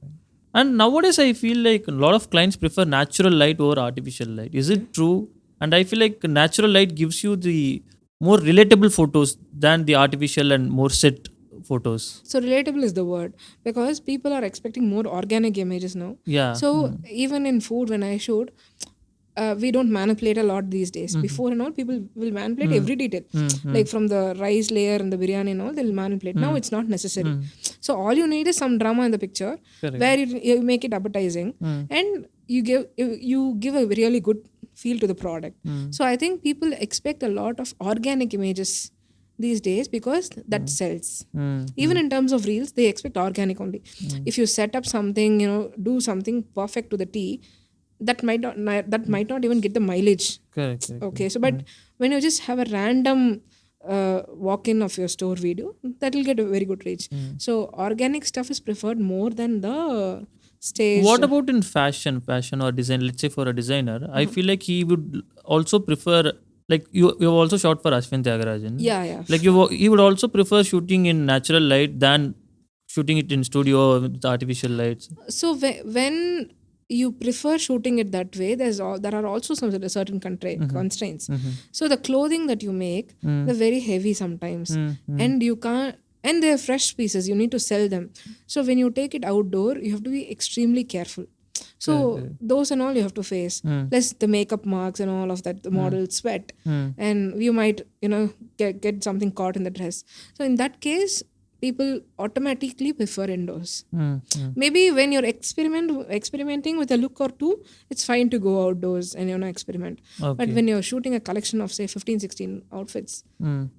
And nowadays, I feel like a lot of clients prefer natural light over artificial light. Is it true? And I feel like natural light gives you the more relatable photos than the artificial and more set photos. So relatable is the word, because people are expecting more organic images now. Yeah. So even in food, when I shoot, we don't manipulate a lot these days. Before and all, people will manipulate every detail. Like from the rice layer and the biryani and all, they'll manipulate. Now it's not necessary. So all you need is some drama in the picture. Correct. Where you make it appetizing and you give a really good feel to the product. So I think people expect a lot of organic images these days, because that sells. Even in terms of reels, they expect organic only. If you set up something, do something perfect to the T, that might not even get the mileage. Correct. Okay, so but when you just have a random walk-in of your store video, that will get a very good reach. So organic stuff is preferred more than the stage. What about in fashion or design? Let's say for a designer, I feel like he would also prefer, like you have also shot for Ashwin Tyagarajan. Yeah. Like he would also prefer shooting in natural light than shooting it in studio with artificial lights. So when you prefer shooting it that way, there are also some certain constraints. So the clothing that you make, they're very heavy sometimes, and you can't. And they're fresh pieces. You need to sell them. So when you take it outdoor, you have to be extremely careful. So those and all you have to face. Plus the makeup marks and all of that, the model sweat, and you might get something caught in the dress. So in that case, people automatically prefer indoors. Maybe when you're experimenting with a look or two, it's fine to go outdoors and experiment. Okay. But when you're shooting a collection of say 15-16 outfits,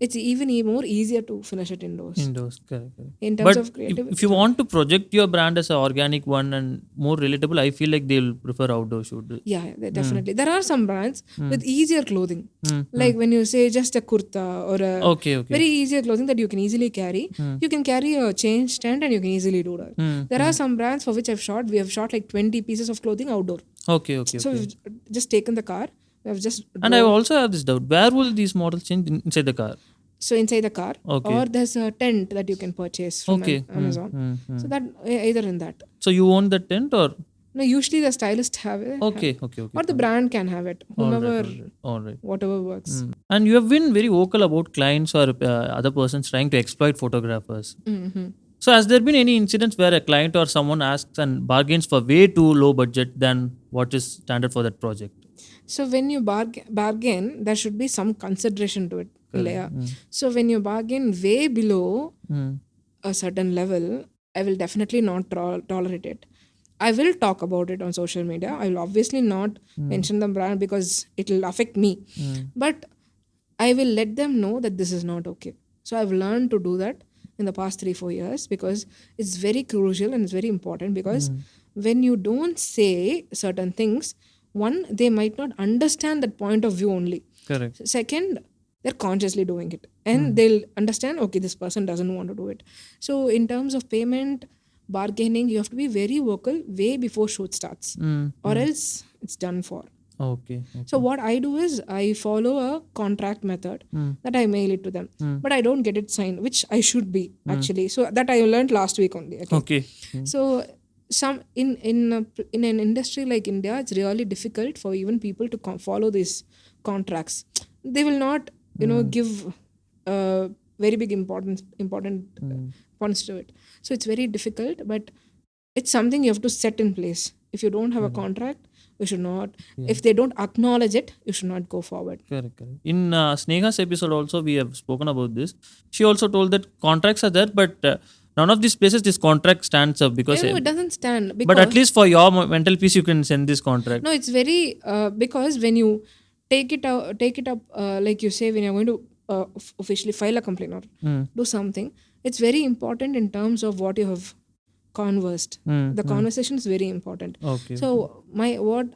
it's even more easier to finish it indoors. Correct. In terms But of creative, if you want to project your brand as an organic one and more relatable, I feel like they'll prefer outdoor shoot. yeah, definitely. There are some brands with easier clothing, like when you say just a kurta or a very easier clothing that you can easily carry. You can carry a chain stand and you can easily do that. There are some brands for which we have shot like 20 pieces of clothing outdoor. Okay. So we've just taken the car. We have just And I also have this doubt: where will these models change inside the car? So inside the car, or there's a tent that you can purchase from Amazon. So that either in that. So you own the tent or? No, usually the stylist have it. Okay. Or the brand can have it. Whomever, all right. whatever works. And you have been very vocal about clients or other persons trying to exploit photographers. So has there been any incidents where a client or someone asks and bargains for way too low budget than what is standard for that project? So when you bargain, there should be some consideration to it, Correct. Leah. So when you bargain way below Mm. a certain level, I will definitely not tolerate it. I will talk about it on social media. I will obviously not mention the brand because it will affect me. But I will let them know that this is not okay. So I've learned to do that in the past 3-4 years because it's very crucial and it's very important because when you don't say certain things, one, they might not understand that point of view only. Correct. Second, they're consciously doing it and they'll understand, okay, this person doesn't want to do it. So in terms of payment, bargaining, you have to be very vocal way before shoot starts or else it's done for. Okay. So what I do is I follow a contract method that I mail it to them, but I don't get it signed, which I should be actually. So that I learned last week only. Okay. So some in an industry like India, it's really difficult for even people to follow these contracts. They will not, give very big important importance to it. So it's very difficult, but it's something you have to set in place. If you don't have a contract, you should not. If they don't acknowledge it, you should not go forward. Correct. In Sneha's episode also we have spoken about this. She also told that contracts are there, but none of these places this contract stands up because. No, it doesn't stand. But at least for your mental peace, you can send this contract. No, it's very because when you take it up, like you say, when you're going to officially file a complaint or do something, it's very important in terms of what you have conversed. The conversation is very important. Okay. So what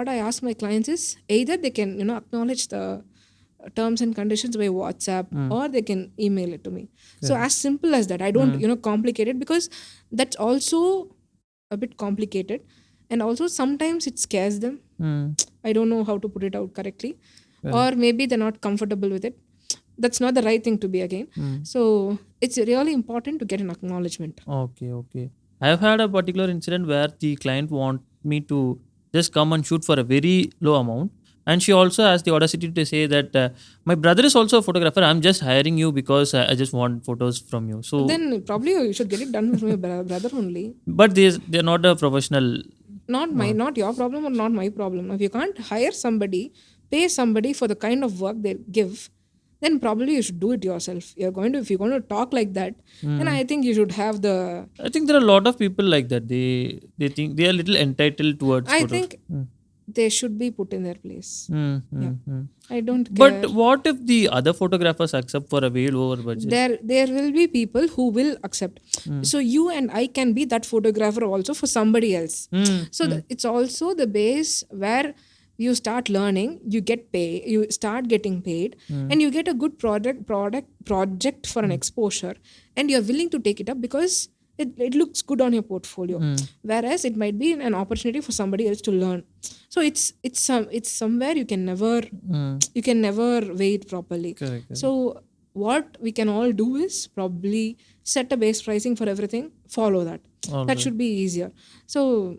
I ask my clients is either they can acknowledge the terms and conditions by WhatsApp or they can email it to me. So as simple as that. I don't complicate it because that's also a bit complicated and also sometimes it scares them. I don't know how to put it out correctly or maybe they're not comfortable with it. That's not the right thing to be again. So it's really important to get an acknowledgement. Okay. I have had a particular incident where the client want me to just come and shoot for a very low amount. And she also has the audacity to say that my brother is also a photographer. I'm just hiring you because I just want photos from you. So then probably you should get it done from your brother only. But they're not a professional. Not your problem or not my problem. If you can't hire somebody, pay somebody for the kind of work they give, then probably you should do it yourself. If you're going to talk like that, then I think you should have the. I think there are a lot of people like that. They think they are a little entitled towards. I think they should be put in their place. I don't care. But what if the other photographers accept for a way lower budget? There will be people who will accept. So you and I can be that photographer also for somebody else. So it's also the base where you start learning, you get paid, you start getting paid, and you get a good project for an exposure, and you're willing to take it up because it looks good on your portfolio. Whereas it might be an opportunity for somebody else to learn. So it's somewhere you can never weigh it properly. Correct. So what we can all do is probably set a base pricing for everything, follow that. That should be easier. So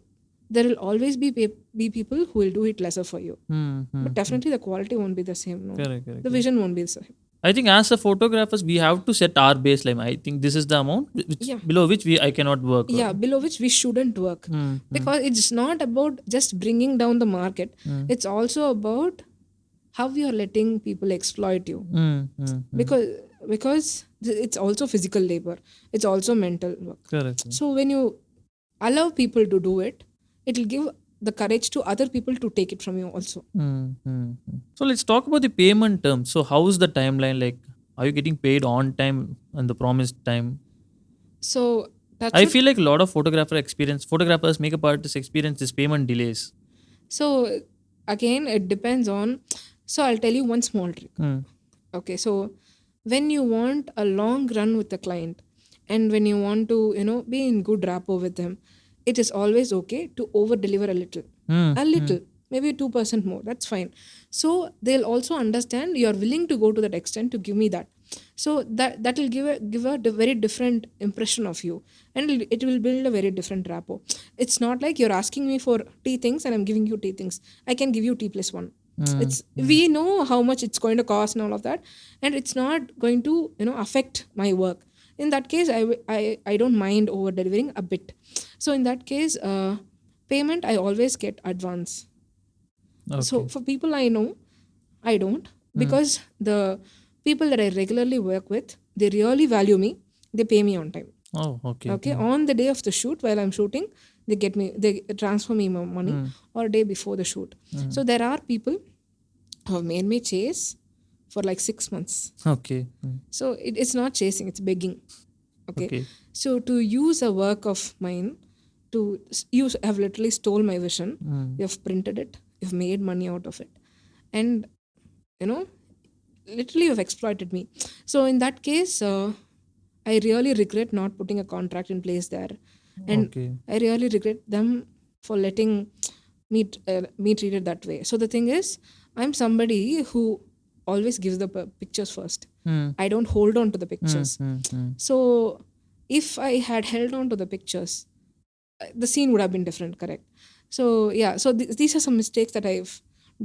there will always be people who will do it lesser for you. But definitely the quality won't be the same. No? Correct. The vision won't be the same. I think as a photographers, we have to set our baseline. I think this is the amount below which I cannot work. Yeah, below which we shouldn't work. Because it's not about just bringing down the market. It's also about how you are letting people exploit you. Because it's also physical labor. It's also mental work. Correct. So when you allow people to do it, it will give the courage to other people to take it from you also. So let's talk about the payment terms. So how is the timeline? Like, are you getting paid on time and the promised time? So I feel like a lot of photographers, makeup artists experience this payment delays. So again, it depends on. So I'll tell you one small trick. Okay, so when you want a long run with the client and when you want to be in good rapport with them, it is always okay to over deliver a little. Maybe 2% more, that's fine. So they'll also understand you're willing to go to that extent to give me that. So that will give a very different impression of you, and it will build a very different rapport. It's not like you're asking me for tea things and I'm giving you tea things. I can give you T+1. We know how much it's going to cost and all of that, and it's not going to affect my work. in that case I don't mind over delivering a bit. So in that case, payment I always get advance. So Okay. for people I know, I don't, because the people that I regularly work with, they really value me. They pay me on time. Oh, okay. Okay, on the day of the shoot, while I'm shooting, they transfer me my money, or day before the shoot. So there are people who have made me chase for like 6 months. Okay. So it's not chasing, it's begging. Okay. Okay. So to use a work of mine, you have literally stole my vision. You have printed it, you've made money out of it, and you know, literally you've exploited me. So in that case, I really regret not putting a contract in place there, and Okay. I really regret them for letting me treat it that way. So the thing is, I'm somebody who always gives the pictures first. I don't hold on to the pictures. So if I had held on to the pictures, the scene would have been different, correct? So yeah, so these are some mistakes that I've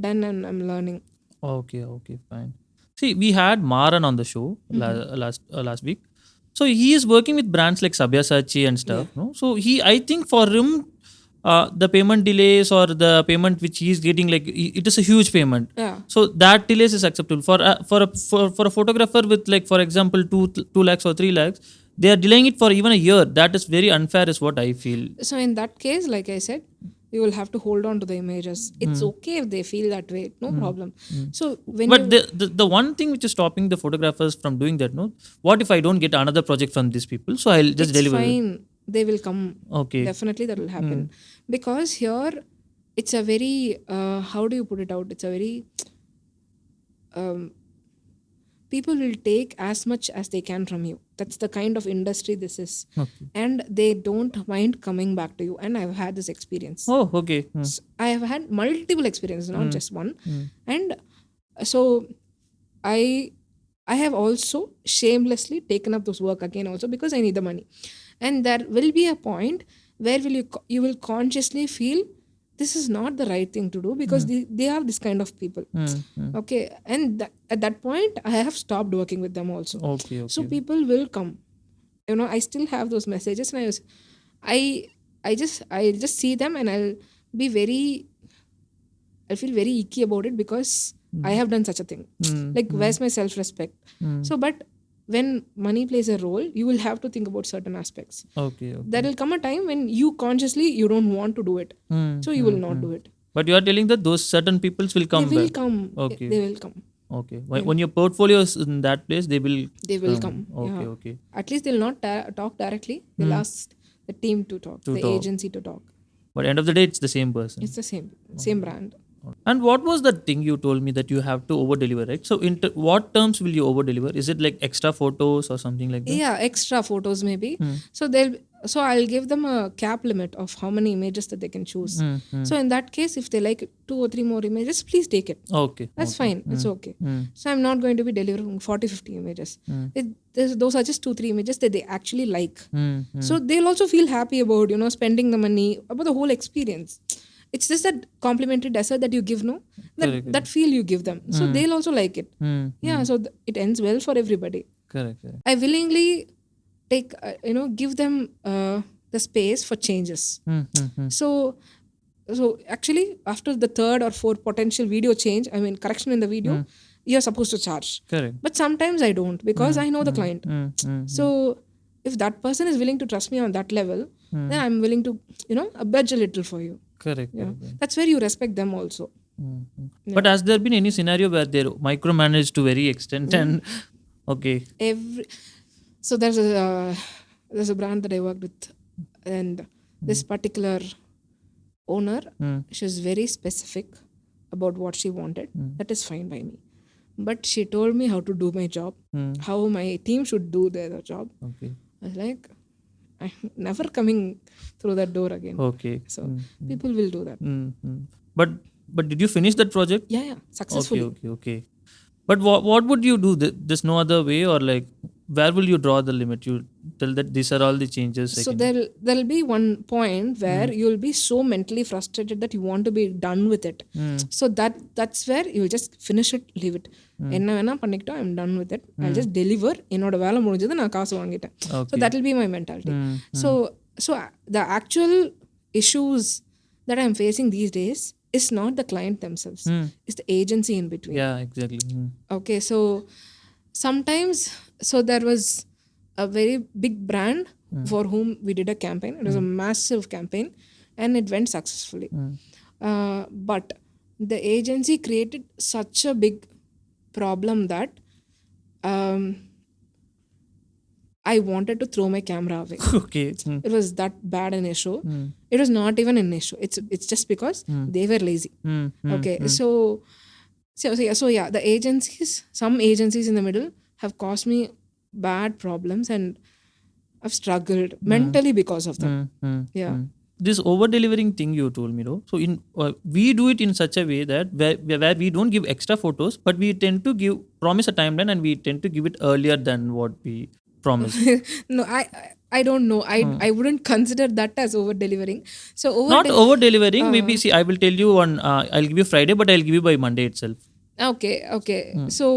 done and I'm learning. Okay. Okay. Fine. See, we had Maran on the show last week. So he is working with brands like Sabyasachi and stuff. No? So I think for him, the payment delays or the payment which he is getting, like it is a huge payment. Yeah. So that delays is acceptable for a photographer with, like, for example, 2 lakhs or 3 lakhs. They are delaying it for even a year. That is very unfair, is what I feel. So in that case, like I said, you will have to hold on to the images. It's okay if they feel that way, no problem. So when But the one thing which is stopping the photographers from doing that, no, what if I don't get another project from these people? So I'll just it's deliver. fine, they will come. Okay. Definitely that will happen, because here it's a very how do you put it out? It's a very people will take as much as they can from you. That's the kind of industry this is. Okay. And they don't mind coming back to you. And I've had this experience. Oh, okay. I have had multiple experiences, not just one. And so I have also shamelessly taken up this work again also, because I need the money. And there will be a point where you will consciously feel this is not the right thing to do, because they are this kind of people. Okay, and at that point I have stopped working with them also. Okay. So people will come. I still have those messages, and I just see them, and I'll feel very icky about it, because I have done such a thing. Like, where's my self-respect? So, but when money plays a role, you will have to think about certain aspects. Okay. There will come a time when you consciously you don't want to do it, so you will not do it. But you are telling that those certain peoples will come They will back. come. Okay. They will come. Okay. When your portfolio is in that place, they will. They will come. Okay. Yeah. Okay. At least they'll not talk directly. They'll ask the team to talk, the talk. agency to talk. But end of the day, it's the same person. It's the same brand. And what was the thing you told me that you have to over deliver, right? So in what terms will you over deliver? Is it like extra photos or something like that? Yeah, extra photos maybe. So I'll give them a cap limit of how many images that they can choose. So in that case, if they like 2 or 3 more images, please take it. Okay. That's fine. It's okay. So I'm not going to be delivering 40-50 images. Those are just 2-3 images that they actually like. So they'll also feel happy about spending the money, about the whole experience. It's just that complimentary dessert that you give, no? That feel you give them. So they'll also like it. Yeah, so it ends well for everybody. Correct. I willingly take, give them the space for changes. So actually, after the third or fourth potential video change, correction in the video, you're supposed to charge. Correct. But sometimes I don't, because I know the client. So if that person is willing to trust me on that level, then I'm willing to, budge a little for you. Correct. Yeah. That's where you respect them also. But has there been any scenario where they're micromanaged to very extent and okay? So there's a brand that I worked with, and this particular owner, she's very specific about what she wanted. That is fine by me. But she told me how to do my job, how my team should do their job. Okay. I was like, I'm never coming through that door again. Okay. So people will do that. But did you finish that project? Yeah, successfully. Okay. But what would you do? There's no other way, or like? where will you draw the limit? You tell that these are all the changes. So there'll be one point where you'll be so mentally frustrated that you want to be done with it. So that's where you'll just finish it, leave it. என்ன வேணா பண்ணிக்கிட்டோம், I'm done with it. I'll just deliver. என்னோட வேலை முடிஞ்சது, நான் காசு வாங்கிட்டேன். So that will be my mentality. So the actual issues that I'm facing these days is not the client themselves. It's the agency in between. Yeah, exactly. Okay, so sometimes, so there was a very big brand for whom we did a campaign. It was a massive campaign and it went successfully. But the agency created such a big problem that I wanted to throw my camera away. Okay. It was that bad an issue. It was not even an issue. It's just because they were lazy. Okay, so yeah, the agencies, some agencies in the middle have caused me bad problems and I've struggled mentally because of them. Yeah. This over delivering thing you told me, though. So we do it in such a way that where we don't give extra photos, but we tend to promise a timeline and we tend to give it earlier than what we promised. No, I don't know. I wouldn't consider that as over delivering. So not over delivering. Maybe see, I will tell you on. I'll give you Friday, but I'll give you by Monday itself. Okay. So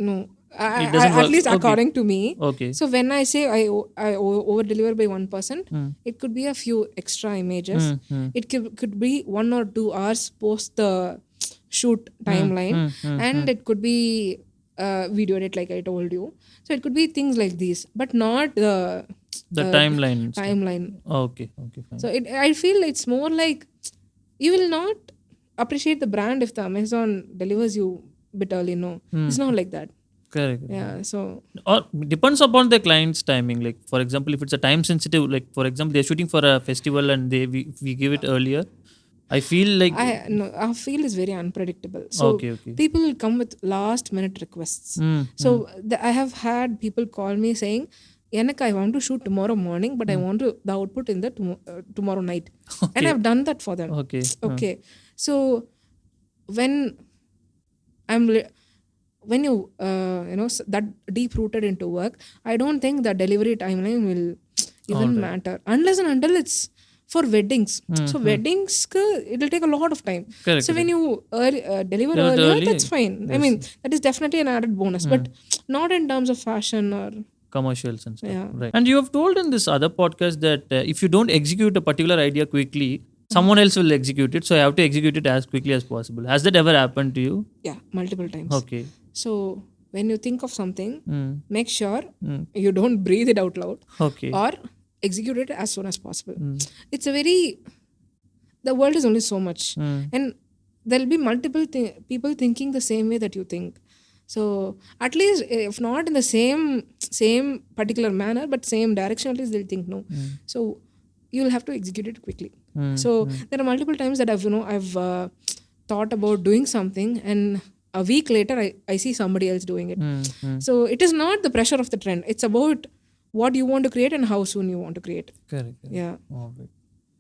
no. At least according to me. Okay. So when I say I over deliver by 1%, it could be a few extra images. It could be 1 or 2 hours post the shoot timeline, and it could be video edit like I told you. So it could be things like these, but not the timeline. Okay, fine. So I feel it's more like you will not appreciate the brand if the Amazon delivers you bit early. No, it's not like that. Correct. Yeah. So or depends upon the client's timing. Like for example, if it's a time sensitive, like for example, they're shooting for a festival and we give it earlier. I feel like our field is very unpredictable. So people will come with last minute requests. So I have had people call me saying, Yanak, I want to shoot tomorrow morning, but I want the output in the tomorrow night. And I've done that for them. Okay. So when you that deep rooted into work, I don't think the delivery timeline will even matter unless and until it's for weddings. So weddings it will take a lot of time. Correct, so when you deliver earlier, that's fine. Yes. I mean, that is definitely an added bonus, but not in terms of fashion or commercials and stuff. Yeah. Right. And you have told in this other podcast that if you don't execute a particular idea quickly, someone else will execute it. So I have to execute it as quickly as possible. Has that ever happened to you? Yeah, multiple times. Okay. So when you think of something, make sure you don't breathe it out loud. Okay. Or execute it as soon as possible. It's the world is only so much. And there'll be multiple people thinking the same way that you think. So at least if not in the same particular manner, but same direction, at least they'll think no. So you'll have to execute it quickly. So there are multiple times that I've thought about doing something and a week later I see somebody else doing it. So it is not the pressure of the trend. It's about what you want to create and how soon you want to create. Correct. Yeah. Okay.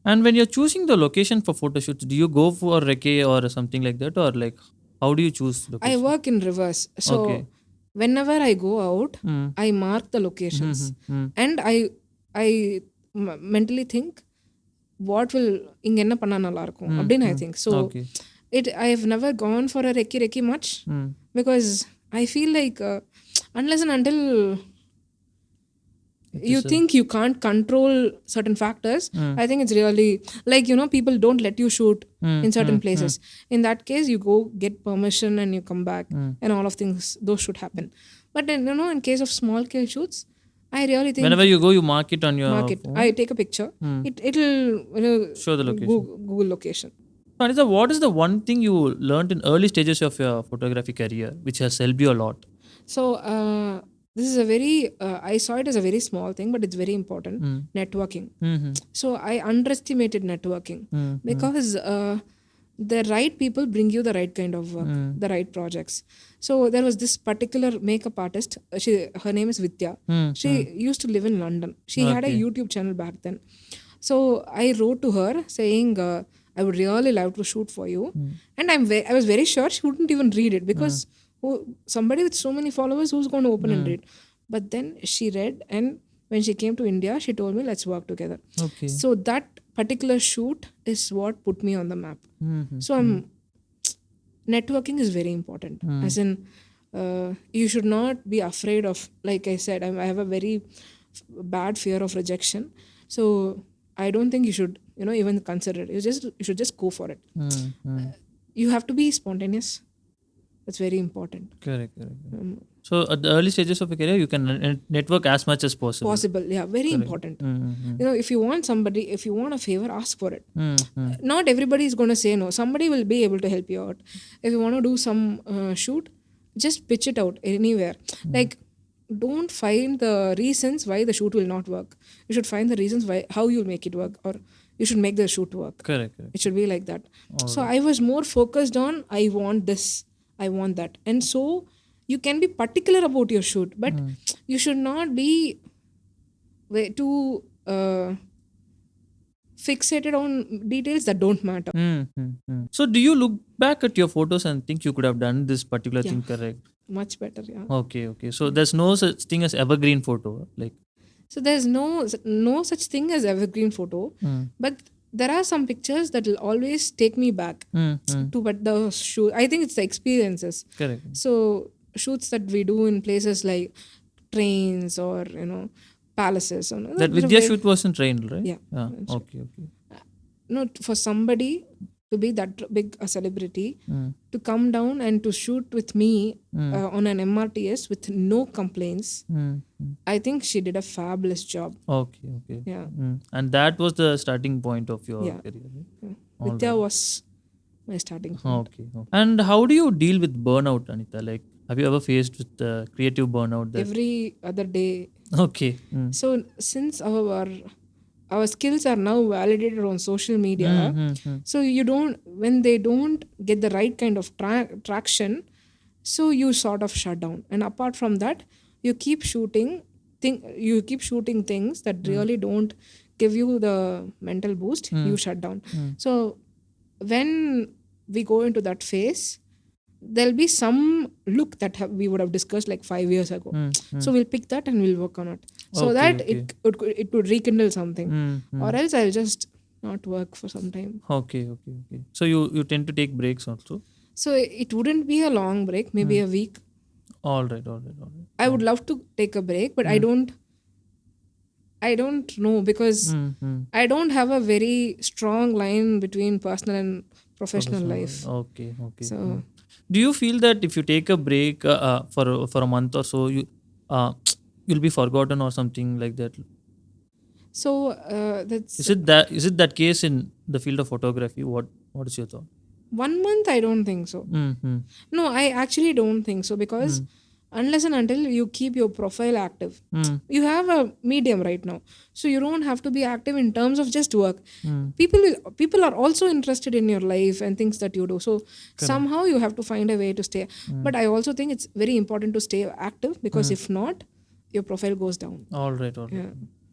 And when you're choosing the location for photo shoots, do you go for recce or something like that, or like how do you choose location? I work in reverse. So whenever I go out, I mark the locations and I mentally think what will inga enna panna nalla irukum appdin I think. So I have never gone for a recce much because I feel like unless and until you think you can't control certain factors, I think it's really like people don't let you shoot in certain places. In that case, you go get permission and you come back and all of things, those should happen. But in case of small scale shoots, I really think whenever you go, you mark it on your phone. I take a picture. It'll show the location. Google location. Anita, what is the one thing you learned in early stages of your photography career which has helped you a lot? So this is a very I saw it as a very small thing, but it's very important. Networking. So I underestimated networking because the right people bring you the right kind of work, the right projects. So there was this particular makeup artist. Her name is Vidya. She used to live in London. She had a YouTube channel back then. So I wrote to her saying, I would really love to shoot for you. And I was very sure she wouldn't even read it because somebody with so many followers, who's going to open and read? But then she read, and when she came to India, she told me, let's work together. Okay. So that particular shoot is what put me on the map. Mm-hmm. So networking is very important. As in, you should not be afraid of, like I said, I have a very bad fear of rejection. So I don't think you should, even consider it. You should just go for it. You have to be spontaneous. That's very important. Correct. So at the early stages of your career, you can network as much as possible. Yeah, very important. If you want a favor, ask for it. Not everybody is going to say no. Somebody will be able to help you out. If you want to do some shoot, just pitch it out anywhere. Like, don't find the reasons why the shoot will not work. You should find the reasons how you'll make it work, or you should make the shoot work. Correct. It should be like that. So I was more focused on, I want this, I want that. And so you can be particular about your shoot, but you should not be too fixated on details that don't matter. So do you look back at your photos and think you could have done this particular thing correct? Much better, yeah. Okay. So there's no such thing as evergreen photo, like. So there's no such thing as evergreen photo, but there are some pictures that will always take me back to, but the shoot, I think it's the experiences. Correct. So shoots that we do in places like trains or palaces. That Vidya shoot was in train, right? Yeah. Okay. No, for somebody to be that big a celebrity, to come down and to shoot with me on an MRTS with no complaints, I think she did a fabulous job. Okay. Yeah. And that was the starting point of your career, right? Yeah. Vidya was my starting point. Okay. And how do you deal with burnout, Anita? Like, have you ever faced with creative burnout? Every other day. Okay. So since our skills are now validated on social media, so when they don't get the right kind of traction, so you sort of shut down. And apart from that, you keep shooting things that really don't give you the mental boost. You shut down. So when we go into that phase, there'll be some look that we would have discussed like 5 years ago. So we'll pick that and we'll work on it, so that it would rekindle something. Or else I'll just not work for some time. Okay. So you tend to take breaks also? So it wouldn't be a long break, maybe a week. All right. I would love to take a break, but I don't know, because I don't have a very strong line between personal and professional life. Okay. So do you feel that if you take a break for a month or so, you'll be forgotten or something like that? So that's is it that case in the field of photography? What is your thought? 1 month, I don't think so. No, I actually don't think so, because unless and until you keep your profile active, you have a medium right now, so you don't have to be active in terms of just work. People are also interested in your life and things that you do, so somehow you have to find a way to stay. But I also think it's very important to stay active, because if not, your profile goes down. All right. Yeah.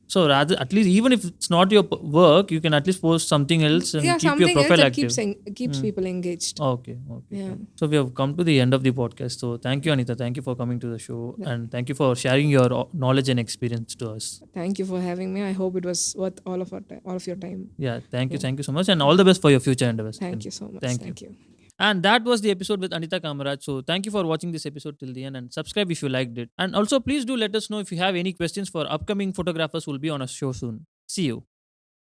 So rather, at least even if it's not your work, you can at least post something else and keep your profile active. Keeps people engaged. Okay. Yeah. So we have come to the end of the podcast. So thank you, Anita. Thank you for coming to the show, and thank you for sharing your knowledge and experience to us. Thank you for having me. I hope it was worth all of your time. Yeah. Thank you so much, and all the best for your future endeavors. Thank you so much. Thank you. And that was the episode with Anita Kamaraj. So thank you for watching this episode till the end, and subscribe if you liked it. And also please do let us know if you have any questions for upcoming photographers who will be on a show soon. See you.